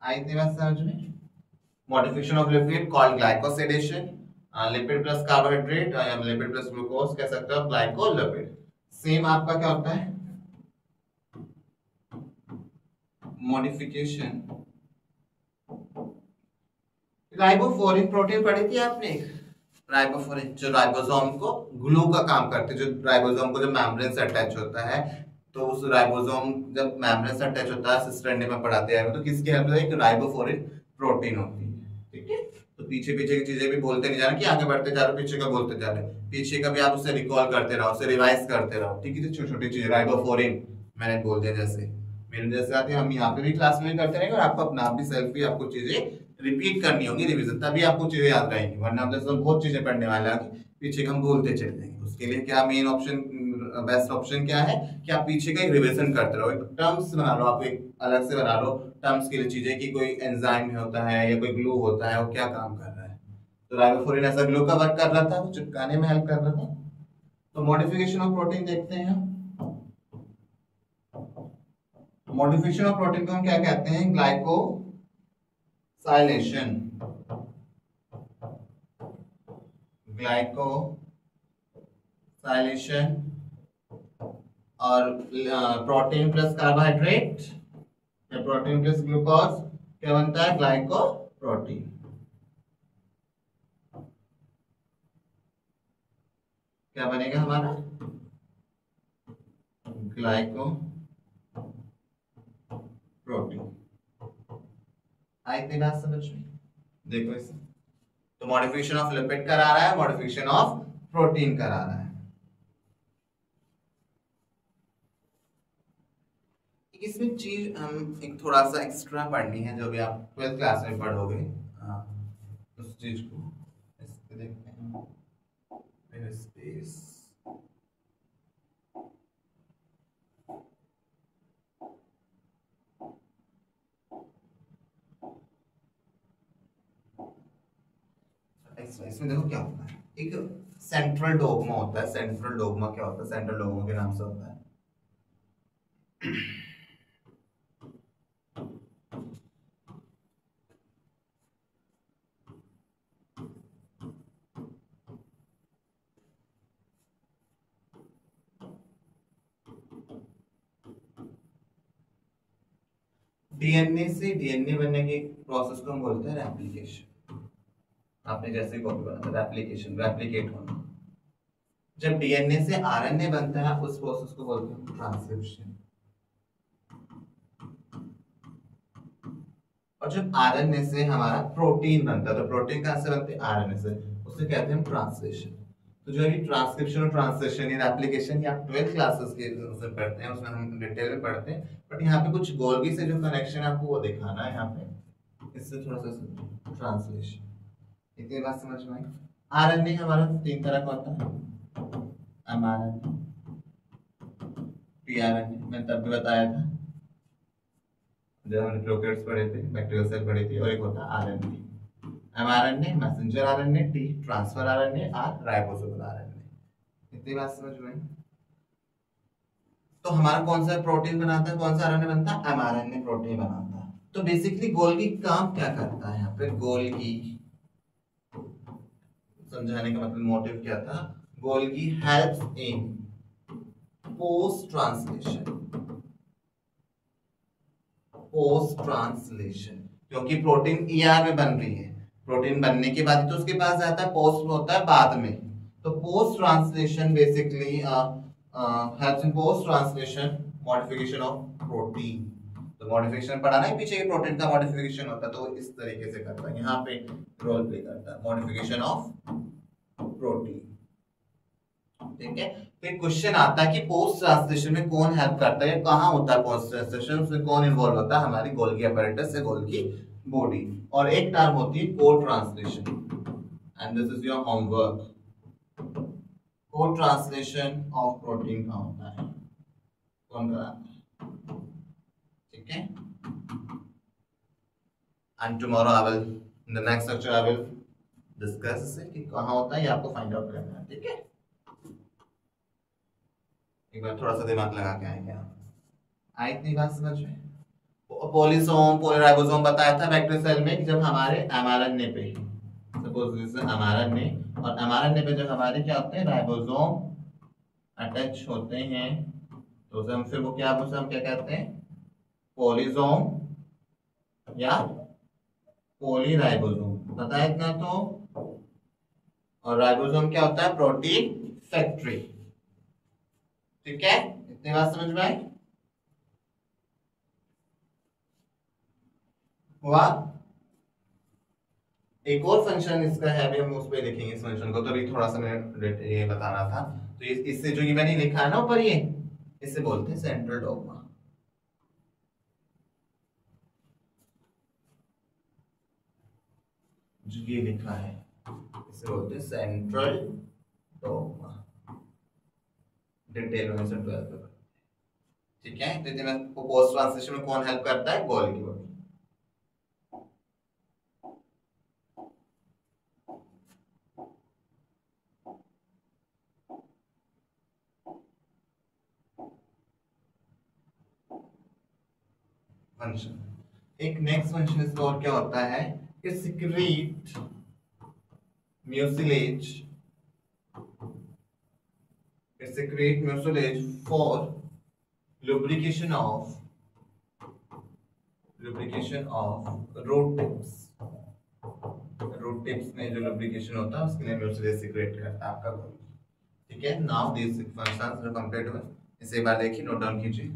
आई थी बात समझ में? Modification of lipid called glycosidation, lipid plus carbohydrate या लिपिड प्लस ग्लूकोज कह सकते हो ग्लाइकोलिपिड। सेम आपका क्या होता है, मॉडिफिकेशन, राइबोफ्लोरिन प्रोटीन पढ़ी थी आपने, राइबोफ्लोरिन जो राइबोसोम को ग्लू का काम करते हैं, जो राइबोसोम को जब मेम्ब्रेन से अटैच होता है, तो उस राइबोसोम जब मेम्ब्रेन से अटैच होता है, सिस्टर ने में पढ़ाते हैं, तो किसकी हेल्प से, एक राइबोफ्लोरिन प्रोटीन होती है। ठीक है, तो पीछे पीछे की चीजें भी बोलते नहीं जाना कि आगे बढ़ते जा रहे पीछे का बोलते जा रहे, पीछे का भी आप उसे रिकॉल करते रहो, उसे रिवाइज करते रहो। ठीक है, छोटी छोटी चीजें, राइबोफ्लोरिन मैंने बोल दिया, जैसे मेरे जैसे आते हैं हम यहाँ पे भी क्लास में करते रहेंगे, और आपको अपना आप भी सेल्फ भी आपको चीजें रिपीट करनी होगी, रिवीजन, तभी आपको चीजें याद रहेंगी, वरना हम जैसे बहुत चीजें पढ़ने वाले हैं पीछे हम भूलते चले जाएंगे। उसके लिए क्या मेन ऑप्शन बेस्ट ऑप्शन क्या है कि आप पीछे का एक रिवीजन करते रहो, एक टर्म्स बना लो, आप एक अलग से बना लो टर्म्स के लिए चीजें कि कोई एंजाइम होता है या कोई ग्लू होता है, वो क्या काम कर रहा है। तो राइबोफ्लोरिन ऐसा ग्लू का वर्क कर रहा था, वो चिपकाने में हेल्प कर रहा था। तो मॉडिफिकेशन ऑफ प्रोटीन देखते हैं। मॉडिफिकेशन ऑफ प्रोटीन को हम क्या कहते हैं? ग्लाइकोसाइलेशन। ग्लाइकोसाइलेशन और प्रोटीन प्लस कार्बोहाइड्रेट या प्रोटीन प्लस ग्लूकोज क्या बनता है? ग्लाइकोप्रोटीन। क्या बनेगा हमारा? ग्लाइकोप्रोटीन। आई इतनी बात समझ में? देखो इसे, तो मॉडिफिकेशन ऑफ लिपिड करा रहा है, मॉडिफिकेशन ऑफ प्रोटीन करा रहा है। इसमें चीज हम एक थोड़ा सा एक्स्ट्रा पढ़नी है, जो भी आप 12th क्लास में पढ़ोगे, उस चीज को इसको देखते हैं। स्पेस इसमें देखो क्या होता है, एक सेंट्रल डोगमा होता है। सेंट्रल डोगमा क्या होता है? सेंट्रल डोगमा के नाम से होता है। डीएनए से डीएनए बनने के प्रोसेस को हम बोलते हैं रेप्लिकेशन। आपने जैसे कॉपी बना था, रेप्लिकेशन, रेप्लिकेट होना। जब डीएनए से आरएनए बनता है, उस प्रोसेस को बोलते हैं ट्रांसक्रिप्शन। और जब आरएनए से हमारा प्रोटीन बनता है, तो प्रोटीन कहां से बनते हैं? आरएनए से, उसे कहते हैं ट्रांसलेशन। तो जो अभी ट्रांसक्रिप्शन और ट्रांसलेशन या एप्लीकेशन, या आप 12th क्लासेस के उसमें पढ़ते हैं, उसमें हम डिटेल में पढ़ते हैं, बट यहाँ पे कुछ गोल्गी से जो कनेक्शन है आपको वो दिखाना है यहाँ पे, इससे थोड़ा सा ट्रांसलेशन। इतनी बात समझ में आई? आरएनए हमारा 3 तरह का होता है, एमआरएनए, टीआरएनए, मैंने तब भी बताया था जब हमने प्रोकैरियोट्स पढ़े थे, बैक्टीरियल सेल पढ़ी थी, और एक होता है RNA. MRNA messenger RNA, T transfer RNA, R ribosomal RNA. इतनी बात समझ में? तो हमारा कौन सा प्रोटीन बनाता है, कौन सा आरएनए बनता है? एमआरएनए प्रोटीन बनाता है। तो बेसिकली गोल्गी काम क्या करता है? यहाँ पे गोल्गी समझाने का मतलब मोटिव क्या था? Golgi helps in post translation. Post translation, क्योंकि प्रोटीन ईआर में बन रही है, प्रोटीन बनने के बाद तो उसके पास जाता है, पोस्ट होता है बाद में। तो post translation basically helps in post translation modification of protein. तो मॉडिफिकेशन पढ़ा ना, पीछे के प्रोटीन का मॉडिफिकेशन होता है, तो इस तरीके से करता है, यहाँ पे रोल प्ले करता है मॉडिफिकेशन ऑफ प्रोटीन। ठीक है, फिर क्वेश्चन आता है कि पोस्ट ट्रांसलेशन में कौन हेल्प करता है, कहाँ होता है पोस्ट ट्रांसलेशन, उसमें कौन इन्वॉल्व होता है? हमारी गोल्गी अपैरेटस से गोल्गी बॉडी। और एक टर्म होती है को translation, and this is your homework. को ट्रांसलेशन ऑफ प्रोटीन का होता है, कौन कराता है? ठीक है, and tomorrow I will, in the next lecture I will discuss कि कहाँ होता है, ये आपको फाइंड आउट करना है। ठीक है, एक बार थोड़ा सा दिमाग लगा के आएंगे आप। आई इतनी बात समझ में? पॉलीसोम पॉलीराइबोसोम बताया था बैक्टीरियल सेल में कि जब हमारे एमआरएनए पे, सपोज दिस एमआरएनए, और एमआरएनए पे जब हमारे क्या होते हैं? राइबोसोम अटैच होते हैं, तो उसे हम फिर वो क्या, उसे हम क्या कहते हैं? पॉलीसोम या पॉलीराइबोसोम। पता है इतना तो? और राइबोसोम क्या होता है? Protein factory. ठीक है, इतनी बात समझ में आई? हुआ? एक और फंक्शन इसका है, अभी हम उस पर लिखेंगे इस फंक्शन को, तो अभी थोड़ा सा मैंने ये बताना था। तो इससे जो ये मैंने लिखा है ना ऊपर, ये इसे बोलते हैं सेंट्रल डोगमा। जो ये लिखा है इसे बोलते हैं सेंट्रल डोगमा। डिटेल में से 12 में। ठीक है, तो इसमें पोस्ट ट्रांसलेशन में कौन हेल्प करता है? Goal keyword. फंक्शन, एक नेक्स्ट फंक्शन इसका और क्या होता है? Secrete mucilage, secrete mucilage for lubrication of root tips। Root tips में जो lubrication होता है उसके लिए म्यूसिलेज सिक्रेट करता है आपका गोल। ठीक है, नाउ दिस फंक्शंस जो कंप्लीट हुए इसे एक बार देखिए, नोट डाउन कीजिए।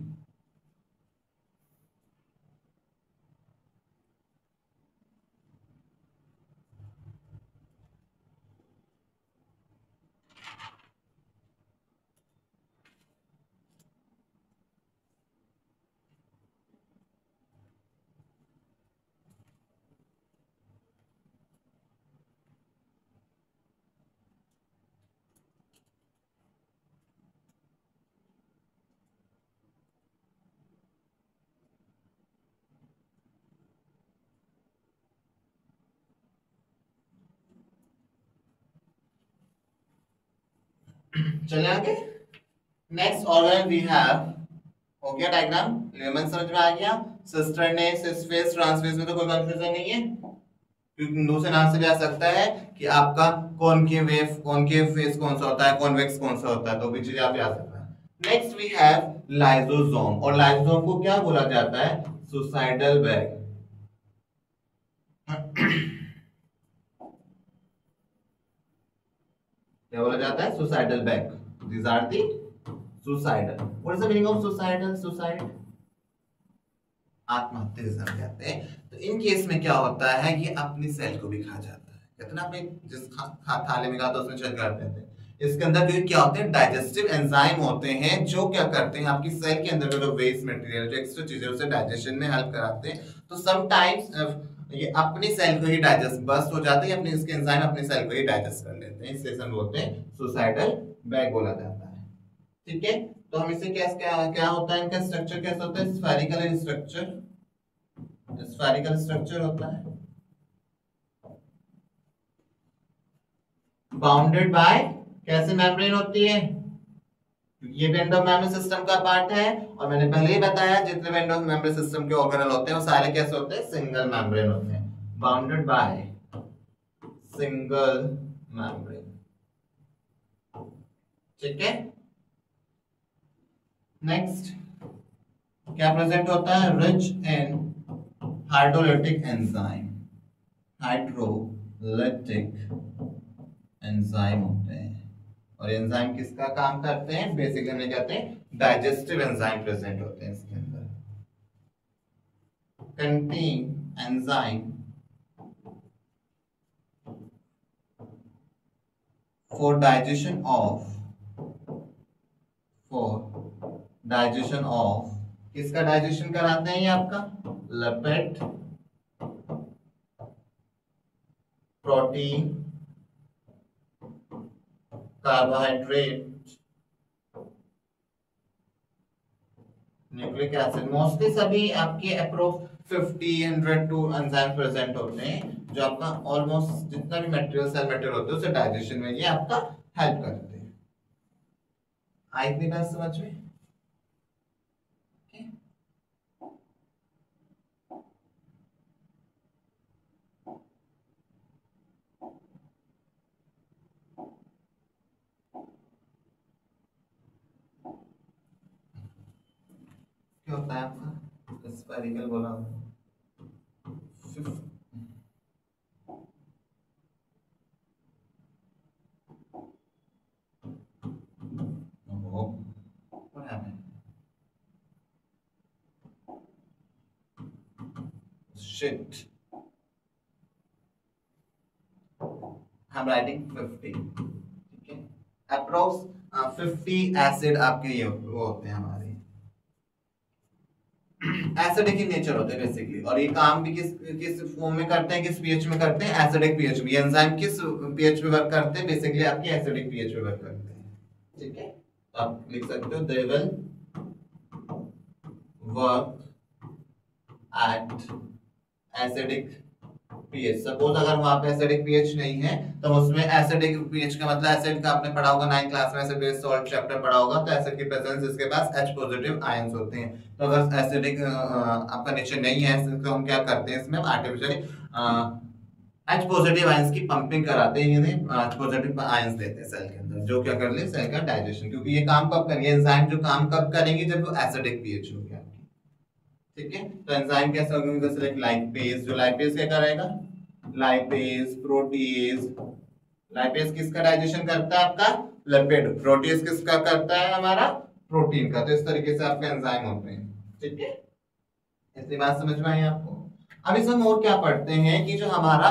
चलिए आगे। नेक्स्ट ऑर्गन वी हैव, हो गया डायग्राम, लेमन समझ में आ गया। सिस्टरनेस, स्पेस, ट्रांसफेस में तो कोई कंफ्यूजन नहीं है, क्योंकि दूसरे नाम से भी आ सकता है कि आपका कॉनकेव फेस कौन सा होता है, कॉन्वेक्स कौन सा होता है, तो भी चीज आप याद सकते हैं। नेक्स्ट वी हैव लाइसोसोम, और लाइसोसोम को क्या बोला जाता है? Suicidal bag. क्या बोला जाता है? Suicidal bag. These are the suicidal. What is the meaning of suicidal? Suicide, आत्महत्या से समझाते हैं। तो इन केस में क्या होता है? ये अपनी सेल को भी खा जाता है। कहते ना, आपने जिस थाली में खाता उसमें छेद कर देते हैं। इसके अंदर जो क्या होते हैं? डाइजेस्टिव एंजाइम होते हैं, जो क्या करते हैं? आपकी सेल के अंदर जो वेस्ट मटेरियल, जो एक्स्ट्रा चीजें, उसे डाइजेशन में हेल्प कराते हैं। तो समटाइम्स ये अपनी सेल को ही डाइजेस्ट बस्ट हो जाते हैं, अपने इसके एंजाइम अपनी सेल को ही डाइजेस्ट कर लेते हैं, इसलिए हम बोलते हैं सुसाइडल बैग बोला जाता है। ठीक है, तो हम इसे क्या क्या होता है? इनका स्ट्रक्चर कैसा होता है? स्फेरिकल स्ट्रक्चर होता है, बाउंडेड बाय कैसे मेम्ब्रेन होती है? ये भी एंडोमेम्ब्रेन सिस्टम का पार्ट है, और मैंने पहले ही बताया जितने भी एंडोमेम्ब्रेन सिस्टम के ऑर्गेनल होते हैं वो सारे कैसे होते हैं? सिंगल मेम्ब्रेन होते हैं, बाउंडेड बाय सिंगल मेम्ब्रेन। ठीक है, नेक्स्ट क्या प्रेजेंट होता है? Rich in hydrolytic enzyme, hydrolytic enzyme होते हैं, और एंजाइम किसका काम करते हैं? बेसिकली हमें कहते हैं डाइजेस्टिव एंजाइम प्रेजेंट होते हैं इसके अंदर। Contain enzyme for digestion of किसका डाइजेशन कराते हैं? ये आपका lipid, protein, carbohydrate, nucleic acid. Mostly सभी आपके अप्रोक्स 50-100 टू एंजाइम प्रेजेंट होते हैं, जो आपका ऑलमोस्ट जितना भी मटेरियल, सेल मटेरियल होते हैं उसे डाइजेशन में ये आपका हेल्प करते हैं। आई इतनी बात समझ में? क्या होता है आपका? स्फेरिकल बोला what happened? Shit, I'm writing 50। ठीक है, अप्रोक्स 50 एसिड आपके ये वो होते हैं हमारे, एसिडिक इन नेचर होते हैं बेसिकली, और ये काम भी किस फॉर्म में करते हैं? किस पीएच में करते हैं? एसिडिक पीएच में। एंजाइम किस पीएच पे वर्क करते हैं? बेसिकली आपके एसिडिक पीएच पे वर्क करते हैं। ठीक है, आप लिख सकते हो they will work at acidic pH. Suppose अगर वहां पे एसिडिक पीएच नहीं है तो उसमें एसिडिक पीएच का मतलब एसिड का आपने पढ़ा होगा 9th क्लास में एसिड बेस सॉल्ट चैप्टर पढ़ा होगा, तो एसिड की प्रेजेंस जिसके पास H पॉजिटिव आयंस होते हैं। तो अगर एसिडिक आपका नेचर नहीं है तो हम क्या करते हैं इसमें आर्टिफिशियली H पॉजिटिव आयंस की पंपिंग कराते हैं, इन्हें H पॉजिटिव आयंस देते हैं सेल के अंदर, जो क्या कर ले सेल का डाइजेशन, क्योंकि ये काम कब करेंगे एंजाइम जो काम कब करेंगे जब वो एसिडिक पीएच हो गया। ठीक है, तो एंजाइम कैसे होंगे, जैसे लाइक लाइपेज, जो लाइपेज क्या करेगा, लाइपेज, प्रोटीज। लाइपेज किसका डाइजेशन करता है, आपका लिपिड। प्रोटीज किसका करता है, हमारा प्रोटीन का। तो इस तरीके से आपके एंजाइम होते हैं। ठीक है, इतनी बात समझ में आई आपको। अब इसमें हम और क्या पढ़ते हैं कि जो हमारा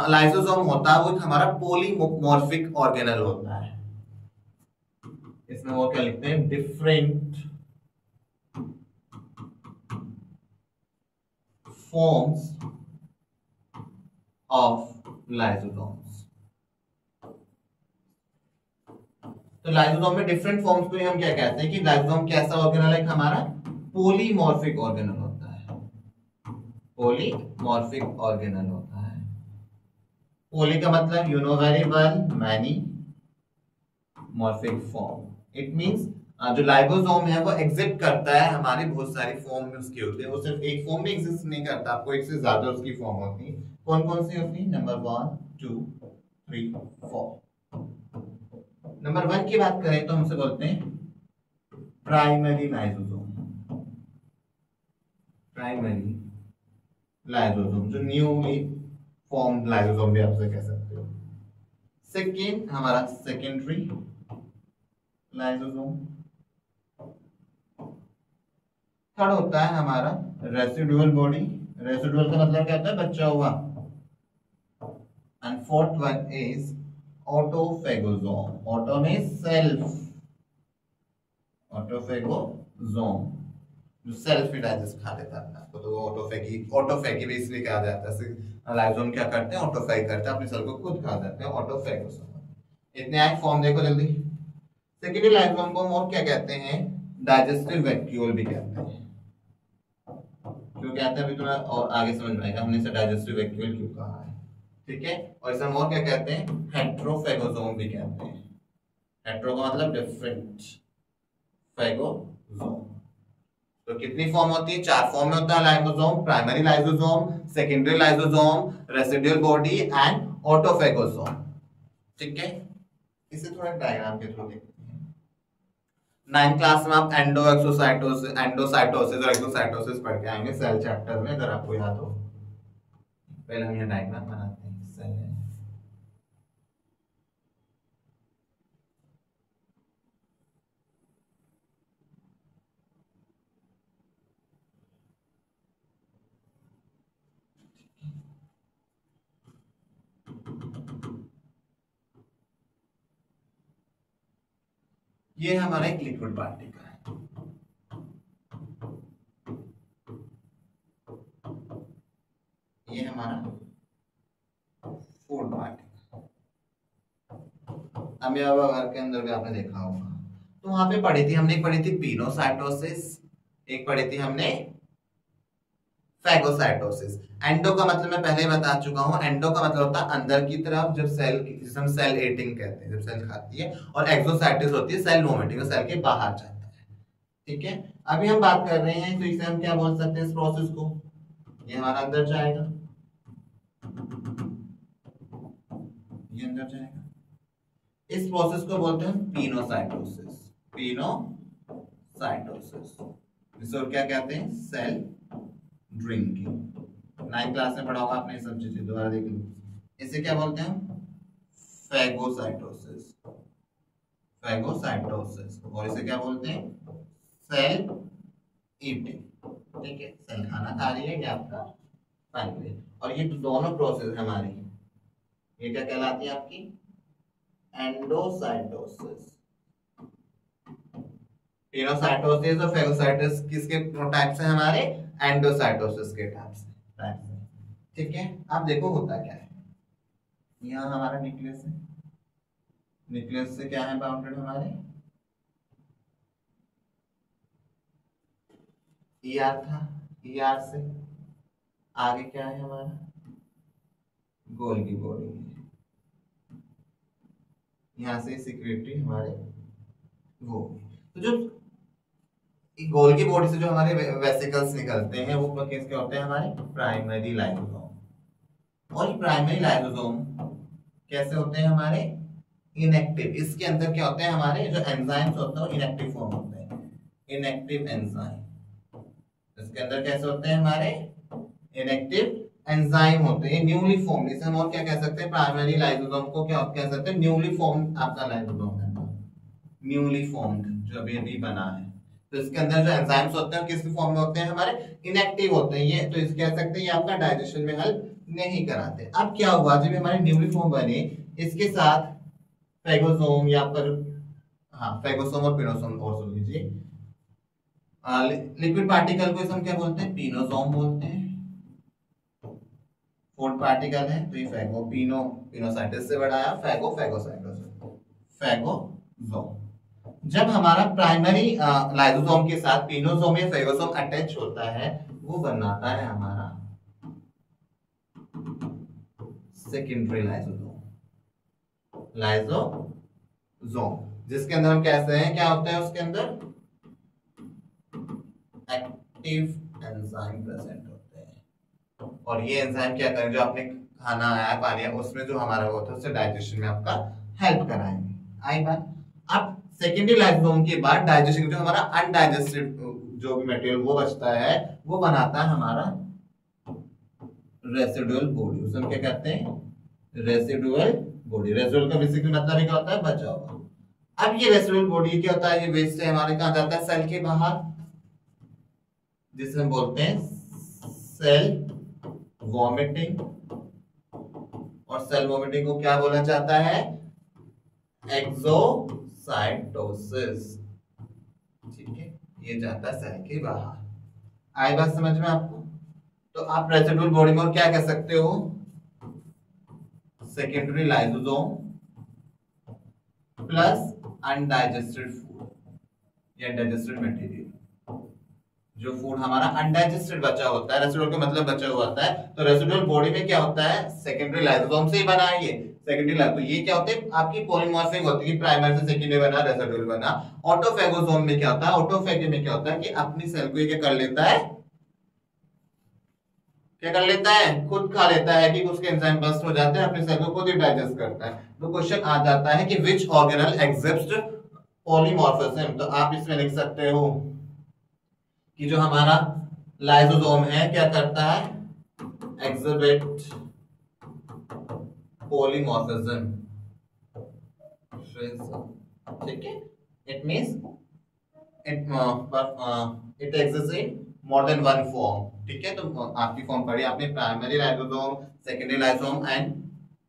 लाइसोसोम होता है वो हमारा पॉलीमॉर्फिक ऑर्गेनल होता है। इसमें वो क्या लिखते हैं, डिफरेंट फॉर्म्स ऑफ लाइसोसोम्स। तो लाइसोसोम में डिफरेंट फॉर्म्स को हम क्या कहते हैं कि लाइसोसोम कैसा ऑर्गेनल है, हमारा पॉलीमॉर्फिक ऑर्गेनल होता है। पॉलीमॉर्फिक ऑर्गेनल होता है। पॉली का मतलब you know very well, many, morphic form. It means जो लाइसोसोम है वो एग्जिस्ट करता है, हमारी बहुत सारी फॉर्म में उसकी होती है, वो सिर्फ एक फॉर्म में एग्जिस्ट नहीं करता, आपको एक से ज्यादा उसकी फॉर्म होती है। कौन कौन सी होती है, नंबर 1 2 3 4। नंबर 1 की बात करें तो हमसे बोलते हैं प्राइमरी लाइसोसोम। प्राइमरी लाइसोसोम जो न्यूली फॉर्म्ड लाइसोसोम भी आपसे कह सकते हो। सेकेंड हमारा सेकेंडरी लाइसोसोम। थर्ड होता है हमारा रेसिडुअल बॉडी। रेसिडुअल का मतलब क्या होता है, बचा हुआ। And fourth one is autophagosome. Auto में सेल्फ, ऑटोफेगोसोम जो सेल्फ ही डाइजेस्ट खा लेता है आपको, तो वो ऑटोफेगी भी इसलिए कहा जाता है। लाइसोसोम क्या करते हैं, ऑटोफेग करते हैं, अपने सेल को खुद खा जाते हैं, ऑटोफेगोसोम। इतने आए फॉर्म देखो जल्दी। सेकेंडरी लाइसोसोम को हम और क्या कहते हैं, डाइजेस्टिव वैक्यूल भी कहते हैं। क्यों कहते हैं अभी तुम्हें और आगे समझ में आएगा हमने इसे डाइजेस्टिव वैक्यूल क्यों कहा है। ठीक है, और इसे हम और क्या कहते हैं, हेट्रोफेगोसोम भी कहते हैं। हेट्रो का मतलब डिफरेंट, फेगोसोम। तो कितनी फॉर्म होती है, 4 फॉर्म में होता है lysosome. Primary lysosome, secondary lysosome, residual body and autophagosome. ठीक है, इसे थोड़ा डायग्राम के थ्रू देखते हैं। 9th क्लास में आप एंडोसाइटोसिस और एक्सोसाइटोसिस पढ़ के आएंगे सेल चैप्टर में, अगर आपको याद हो। पहले हम ये डायग्राम बनाते हैं। सेल है, ये हमारा एक लिक्विड पार्टिकल है। ये हमारा फूड पार्टिकल। अमीबावर्ग के अंदर भी आपने देखा होगा। तो वहां पे पढ़ी थी हमने, एक पढ़ी थी पिनोसाइटोसिस, एक पढ़ी थी हमने फैगोसाइटोसिस। एंडो का मतलब मैं पहले ही बता चुका हूं, एंडो का मतलब होता है अंदर की तरफ, जब सेल, जिसे हम सेल एटिंग कहते हैं, जब सेल खाती है। और एक्सोसाइटिस होती है सेल वोमिटिंग, सेल के बाहर जाता है। ठीक है, अभी हम बात कर रहे हैं तो इसे हम क्या बोल सकते हैं, इस प्रोसेस को, ये हमारा अंदर जाएगा, ये अंदर जाएगा। इस प्रोसेस को बोलते हैं पिनोसाइटोसिस। पिनोसाइटोसिस, जिसे और क्या कहते हैं, सेल ड्रिंकिंग। 9th क्लास में पढ़ा होगा आपने ये सब चीजें, दोबारा देख लो। इसे क्या बोलते हैं, फैगोसाइटोसिस। फैगोसाइटोसिस, और इसे क्या बोलते हैं, सेल ईटिंग। ठीक है, सेल खाना खा रही है, ये आपका पैंक्रियास। और ये दोनों प्रोसेस हमारी, ये क्या कहलाती है आपकी, एंडोसाइटोसिस। पिनोसाइटोसिस और फैगोसाइटोसिस किसके टाइप से, हमारे एंडोसाइटोसिस के टाइप से। ठीक है, अब देखो होता क्या है, यहाँ हमारा न्यूक्लियस है, न्यूक्लियस से क्या है बाउंडेड हमारे ER था, ER से आगे क्या है हमारा गोल्गी बॉडी, यहाँ से सिक्रेटरी हमारे वो। तो जो गोल्गी बॉडी से जो हमारे वेसिकल्स निकलते हैं वो किसके होते हैं हमारे प्राइमरी लाइसोसोम। और प्राइमरी लाइसोसोम कैसे होते हैं हमारे इनएक्टिव। इसके अंदर क्या होते हैं हमारे जो एंजाइम्स होते हैं वो इनएक्टिव फॉर्म होते हैं, इनएक्टिव एंजाइम। इसके अंदर कैसे होते हैं हमारे इनएक्टिव एंजाइम होते हैं, न्यूली फॉर्म्ड। इसे हम और क्या कह सकते हैं प्राइमरी लाइसोसोम को क्या कह सकते हैं न्यूली फॉर्म्ड आपका लाइसोसोम है, न्यूली फॉर्म्ड जो अभी अभी बना है। तो इसके अंदर जो एंजाइम्स होते हैं किस फॉर्म में होते हैं हमारे इनएक्टिव होते हैं ये, तो इस कह सकते हैं ये आपका डाइजेशन में हेल्प नहीं कराते। अब क्या हुआ जब हमारे न्यूली फॉर्म बने इसके साथ फेगोसोम या पर हाँ फेगोसोम और पिनोसोम और सुन लीजिए, लिक्विड पार्टिकल को हम क्या बोलते हैं पिनोसोम बोलते हैं। फूड पार्टिकल है तो ये फेगो पिनो पिनोसाइटिस से बढ़ाया फेगो फेगोसाइटोस फेगोसोम। जब हमारा प्राइमरी लाइसोसोम के साथ पिनोसोम या फेगोसोम अटैच होता है वो बनाता है हमारा सेकेंडरी लाइसोसोम, जिसके अंदर हम कहते हैं क्या होता है उसके अंदर एक्टिव एंजाइम प्रेजेंट होते हैं। और ये एंजाइम क्या करेंगे जो आपने खाना आया पानी है उसमें जो हमारा वो होता है उससे डाइजेशन में आपका हेल्प कराएंगे। आई बात। अब सेकेंडरी लाइसोसोम के बाद डाइजेशन जो हमारा अनडाइजेस्टेड जो भी मटेरियल वो बचता है वो बनाता है हमारा रेसिडुअल बॉडी। उसे हम क्या कहते हैं रेसिडुअल बॉडी। रेसिडुअल का बेसिकली मतलब क्या होता है बचा हुआ। अब ये रेसिडुअल बॉडी क्या होता है ये वेस्ट से हमारे कहां जाता है सेल के बाहर, जिसे हम बोलते हैं सेल वॉमिटिंग। और सेल वॉमिटिंग को क्या बोला जाता है एक्सोसाइटोसिस। ठीक है ये जाता है सेल के बाहर। आई बात समझ में आपको। तो आप रेसिडुअल बॉडी में क्या कह सकते हो secondary lysosome plus undigested food या डाइजेस्टेड मटेरियल। जो फूड हमारा अनडाइजेस्टेड बचा होता है रेसिडुअल का मतलब बचा हुआ होता है, तो रेसिडुअल बॉडी में क्या होता है सेकेंडरी लाइसोसोम से ही बना है ये सेकेंडरी लाइसोसोम। तो ये क्या होते हैं आपकी पॉलीमॉर्फिक होती है, प्राइमरी से सेकेंडरी बना रेसिडुअल बना। ऑटोफेगोसोम में क्या होता है ऑटोफेगी में क्या होता है कि अपनी सेल को ये क्या कर लेता है क्या कर लेता है खुद खा लेता है कि उसके एंजाइम बस्ट हो जाते हैं अपने सेल को खुद ही डाइजेस्ट करता है। तो क्वेश्चन आ जाता है कि विच ऑर्गेनल एग्जिस्ट पॉलीमॉर्फिज्म। तो आप इसमें लिख सकते हो कि जो हमारा लाइसोसोम है क्या करता है एग्जिबिट पॉलीमॉर्फिज्म। ठीक है it means it exist in more than one form. ठीक है तो आपकी फॉर्म पढ़ी आपने primary lysosome secondary lysosome and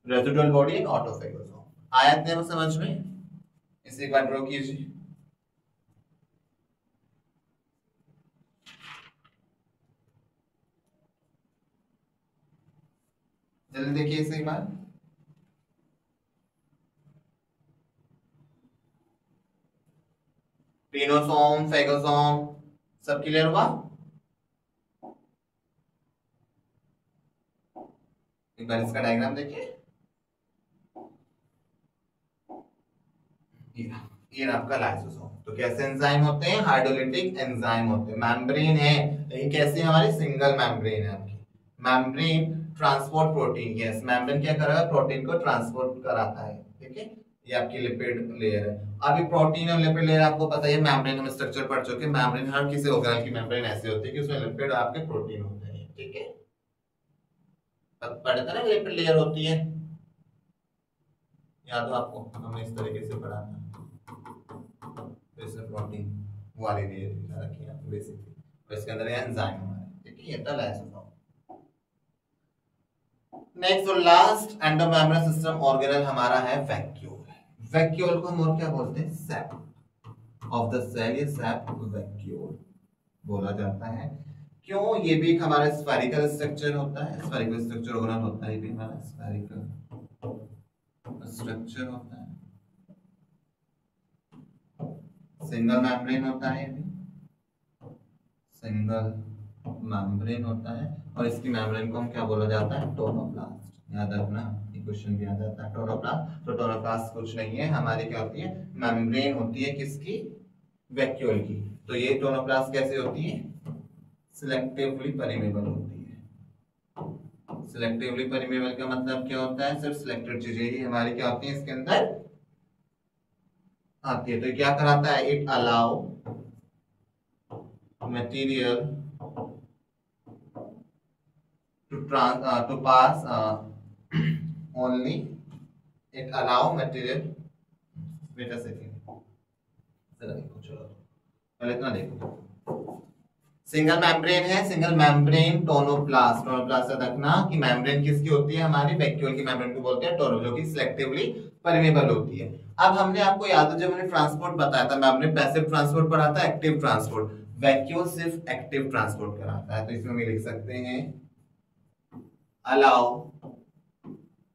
residual body and autophagosome. आया इतने समझ में, इसे एक बार ड्रॉ कीजिए। जल्दी देखिए इसे एक बार। पिनोसोम फेगोसोम सब क्लियर हुआ। एक बार इसका डायग्राम देखिए। ये आपका लाइसोसोम। तो कैसे एंजाइम होते हैं हाइड्रोलिटिक एंजाइम होते हैं। मेम्ब्रेन है लेकिन कैसी हमारी सिंगल मेम्ब्रेन है आपकी। Membrane transport protein, yes membrane क्या कर रहा है प्रोटीन को ट्रांसपोर्ट कराता है। ठीक है ये आपकी लिपिड लेयर है। अभी प्रोटीन और लिपिड लेयर आपको पता है मेम्ब्रेन हम स्ट्रक्चर पढ़ चुके हैं। मेम्ब्रेन हर किसी ऑर्गेनल की मेम्ब्रेन ऐसी होती है कि उसमें लिपिड आपके प्रोटीन होते हैं। ठीक है पढ़ते ना लिपिड लेयर होती है याद हो आपको हमने इस तरीके से पढ़ा था। तो इसमें प्रोटीन वाली लेयर दिखा रखी है आपको बेसिकली, और इसके अंदर एंजाइम हमारे। ठीक है ये था लाइसोसोम। नेक्स्ट और लास्ट एंडोमेम्ब्रेन सिस्टम ऑर्गेनल हमारा है वैक्यूल। वैक्यूल को हम और क्या बोलते हैं सैप ऑफ द सेल, ये सैप वैक्यूल बोला जाता है। क्यों ये भी एक हमारा स्फेरिकल स्ट्रक्चर होता है, स्फेरिकल स्ट्रक्चर ऑर्गेनल होता है, ये भी हमारा स्फेरिकल स्ट्रक्चर होता है, सिंगल मेम्ब्रेन होता है ये भी सिंगल मेम्ब्रेन होता है और इसकी मेम्ब्रेन को हम क्या बोला जाता है, टोनोप्लास्ट। याद रखना, ये क्वेश्चन भी याद आता है टोनोप्लास्ट। तो टोनोप्लास्ट कुछ नहीं है, हमारी क्या होती है, मेम्ब्रेन होती है किसकी, वैक्यूल की। तो ये टोनोप्लास्ट कैसे होती है, सिलेक्टिवली परमेबल होती है। सिलेक्टिवली परमेबल का मतलब क्या होता है, सिर्फ सिलेक्टेड चीजें ही हमारी क्या होती है इसके अंदर आती है। तो क्या कराता है, it allow material to pass only, it allow material, wait a second, जरा देखो, चलो पहले इतना देखो। सिंगल मेम्ब्रेन है, सिंगल मेम्ब्रेन टोनोप्लास्ट। टोनोप्लास्ट से रखना कि मेम्ब्रेन किसकी होती है, हमारी वैक्यूल की मेम्ब्रेन को बोलते हैं टोनो, जो कि सिलेक्टिवली परमेबल होती है। अब हमने आपको याद है जब हमने ट्रांसपोर्ट बताया था, मेम्ब्रेन पैसिव ट्रांसपोर्ट पढ़ा था, एक्टिव ट्रांसपोर्ट, वैक्यूल सिर्फ एक्टिव ट्रांसपोर्ट कराता है। तो इसमें हम लिख सकते हैं allow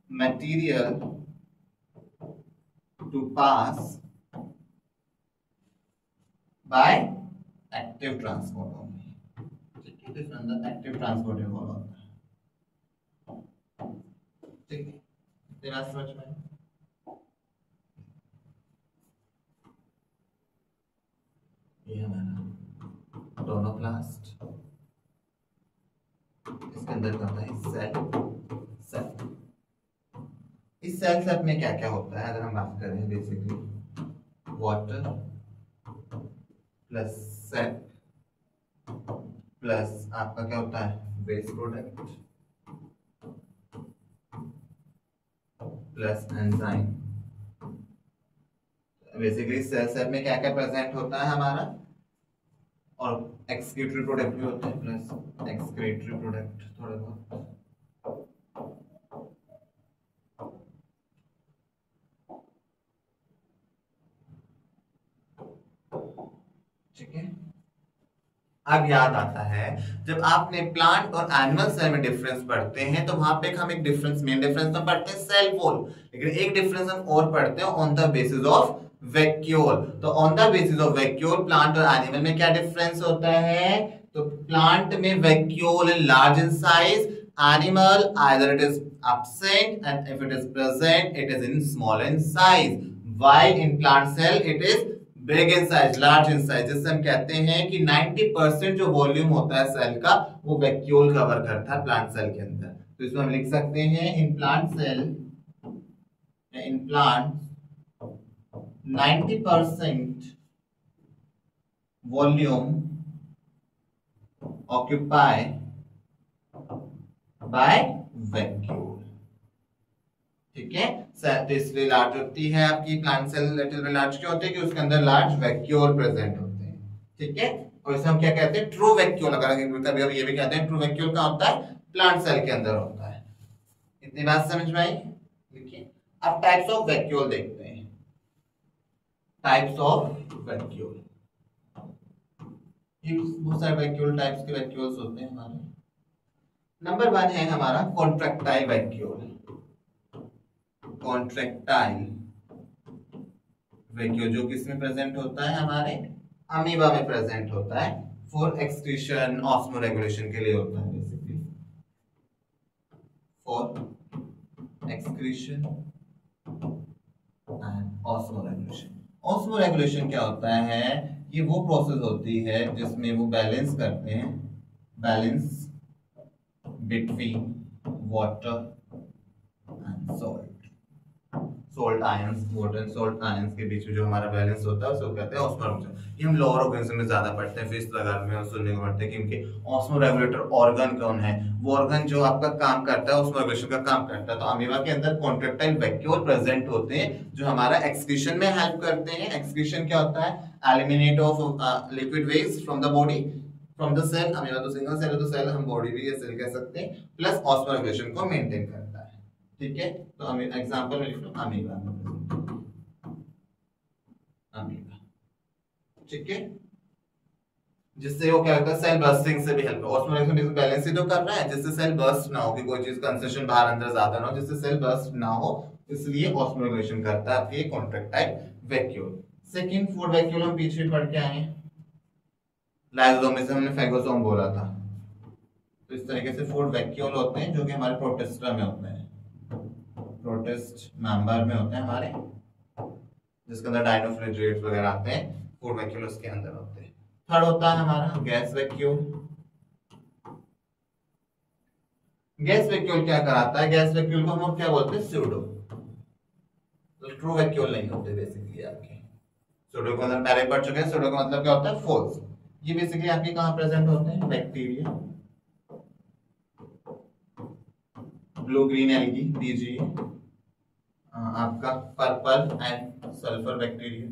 material to pass by active transport only। ठीक है, तो इसमें अंदर एक्टिव ट्रांसपोर्ट इन्वॉल्व होता है। ठीक है, तेरा समझ में, ये हमारा टोनोप्लास्ट, इसके अंदर क्या होता है, सेल। इस सेल सब में क्या क्या होता है, अगर हम बात करें, basically water plus cell plus आपका क्या होता है, waste product plus enzyme. Basically cell सब में क्या क्या प्रेजेंट होता है हमारा, और एक्सक्रीटरी प्रोडक्ट भी होते हैं, प्लस एक्सक्रीटरी प्रोडक्ट थोड़े बहुत। ठीक है, अब याद आता है जब आपने प्लांट और एनिमल सेल में डिफरेंस पढ़ते हैं तो वहां पे हम एक डिफरेंस, मेन डिफरेंस तो पढ़ते हैं सेल वॉल, लेकिन एक डिफरेंस हम और पढ़ते हैं on the basis of vacuole. तो on the basis of vacuole plant और एनिमल में क्या डिफरेंस होता है, तो प्लांट में vacuole is large in size, animal either it is absent and if it is present it is in small in size, while in plant cell it is big in size, large in size. जिससे हम कहते हैं कि 90% जो volume होता है cell का वो वैक्यूल कवर करता है प्लांट सेल के अंदर। तो इसमें हम लिख सकते हैं in plant cell, in plant 90% volume occupy by vacuole. ठीक है, तो इसलिए लार्ज होती है आपकी प्लांट सेल, लिटिल लार्ज क्यों होती है कि उसके अंदर लार्ज वैक्यूल प्रेजेंट होते हैं। ठीक है, और इसे हम क्या कहते हैं, ट्रू वैक्यूल। अगर कभी ये भी कहते हैं ट्रू वैक्यूल का होता है प्लांट सेल के अंदर होता है। इतनी बात समझ में आई, देखिए अब टाइप्स ऑफ वैक्यूल देखते हैं। टाइप्स ऑफ वैक्यूल, ये बहुत सारे वैक्यूल टाइप्स के वैक्यूल्स होते हैं हमारे। नंबर 1 है हमारा कॉन्ट्रैक्टाइल वैक्यूल। कॉन्ट्रैक्टाइल वैक्यूल जो किसमें प्रेजेंट होता है, हमारे अमीबा में प्रेजेंट होता है, फॉर एक्सक्रीशन ऑस्मोरेगुलेशन के लिए होता है, basically for excretion and osmoregulation. Osmoregulation क्या होता है, ये वो प्रोसेस होती है जिसमें वो बैलेंस करते हैं, balance between water and salt, salt ions, water and salt ions के बीच में जो हमारा बैलेंस होता है उसको कहते हैं ऑस्मोरेगुलेशन। ये हम लोअर ऑर्गेनिज्म में ज्यादा पढ़ते हैं, फिजिक्स लगा में हम सुनने को पढ़ते हैं कि इनके ऑस्मोरेगुलेटर ऑर्गन कौन है, वो ऑर्गन जो आपका काम करता है ऑस्मोरेगुलेशन का काम करता है। तो अमीबा के अंदर कॉन्ट्रैक्टाइल वैक्यूल प्रेजेंट होते हैं जो हमारा एक्सक्रीशन में हेल्प करते हैं। एक्सक्रीशन क्या होता है, eliminate of liquid waste from the body, from the cell. Amoeba तो सिंगल सेल है तो सेल हम बॉडी भी या सेल कह सकते हैं, प्लस ऑस्मोरेगुलेशन को मेंटेन करता है। ठीक है, तो एग्जांपल में लिख लो अमीबा, अमीबा। ठीक है, जिससे वो क्या होता है, सेल बर्स्टिंग से भी हेल्प, ऑस्मोरेगुलेशन बैलेंस ही तो कर रहा है जिससे सेल बर्स्ट ना हो, कि कोई चीज कंसेशन बाहर अंदर ज्यादा ना हो, जिससे सेल बर्स्ट ना हो, इसलिए ऑस्मोरेगुलेशन करता है ये contractile vacuole. Second food vacuole हम पीछे पढ़ के आए हैं, लाइसोसोम में से हमने फेगोसोम बोला था। तो इस तरीके से फूड वैक्यूल होते हैं जो कि हमारे प्रोटिस्टा में होते हैं, प्रोटिस्ट मेंबर में होते हैं हमारे, जिसके अंदर डायनोफ्लेजेट्स वगैरह आते हैं, फूड वैक्यूल उसके अंदर होते हैं। थर्ड होता है हमारा गैस वैक्यूल। गैस वैक्यूल क्या कराता है? गैस वैक्यूल को हम क्या बोलते हैं? स्यूडो। तो ट्रू वैक्यूल नहीं होते बेसिकली आपके। स्यूडो को अंदर पहले पढ़ चुके हैं। स्यूडो का मतलब क्या होता है? फॉल्स। ये बेसिकली आपके कहां प्रेजेंट होते हैं? बैक्टीरिया, ब्लू ग्रीन एल्गी दीजिए, आपका पर्पल एंड सल्फर बैक्टीरिया,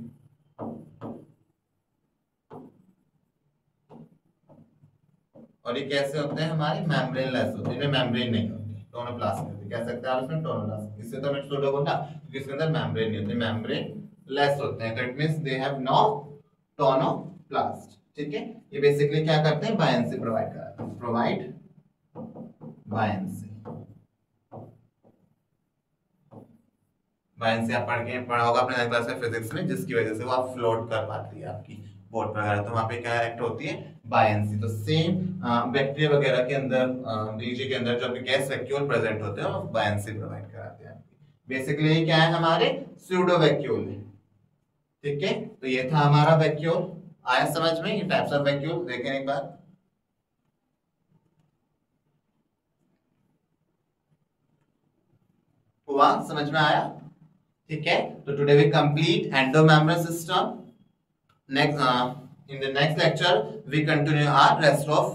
और ये कैसे होते हैं? हमारे मेम्ब्रेन लेस होते हैं, इनमें मेम्ब्रेन नहीं होती, टोनोप्लास्ट होती है। कह सकते हैं आप इसमें टोनोप्लास्ट। इससे तो मैं स्यूडो बोला क्योंकि इसके अंदर मेम्ब्रेन नहीं होते, मेम्ब्रेन लेस होते हैं। तो it means they have no tonoplast. ठीक है, ये बेसिकली क्या करते हैं? बायंसी प्रोवाइड कराते हैं, प्रोवाइड बायंसी। बायंसी आप पढ़ा होगा अपने क्लास में फिजिक्स में, जिसकी वजह से वो आप फ्लोट कर पाती है आपकी बोट वगैरह। तो वहां पे क्या एक्ट होती है? बायंसी। तो सेम बैक्टीरिया वगैरह के अंदर, डीजी के अंदर जो गैस वैक्यूल प्रेजेंट होते हैं वो बायंसी प्रोवाइड कराते हैं। बेसिकली ये क्या है? हमारे स्यूडो वैक्यूल है। ठीक है, तो ये था हमारा वैक्यूल। आया समझ में? ये टाइप्स ऑफ वैक्यूल देखें एक बार। हुआ? समझ में आया? ठीक है, तो today we complete endomembrane system. In the next lecture we continue our rest of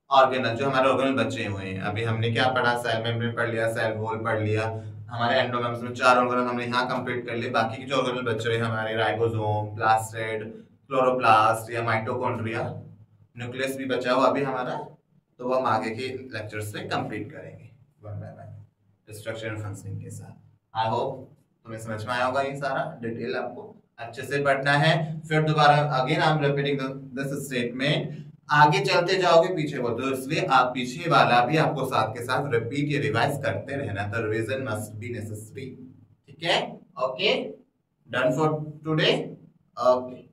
organelle, जो हमारे ऑर्गेनल बचे हुए हैं। अभी हमने क्या पढ़ा? सेल मेम्ब्रेन पढ़ लिया, सेल वॉल पढ़ लिया, हमारे एंडोमेम्ब्रेन में 4 ऑर्गेनल हमने यहाँ कंप्लीट कर लिए। बाकी के जो ऑर्गेनल बचे हुए हमारे राइबोसोम, प्लास्टिड, क्लोरोप्लास्ट या माइटोकॉन्ड्रिया, न्यूक्लियस भी बचा हुआ अभी हमारा, तो वो हम आगे के लेक्चर्स में कंप्लीट करेंगे one by one, structure and functioning के साथ। आई होप तुम्हें समझ में आया होगा ये सारा डिटेल, आपको अच्छे से पढ़ना है। फिर दोबारा again I am repeating this statement, आगे चलते जाओगे पीछे बोलते हो, इसलिए आप पीछे वाला भी आपको साथ के साथ रिपीट या रिवाइज करते रहना। The revision must be necessary. ठीक है, okay, done for today, okay.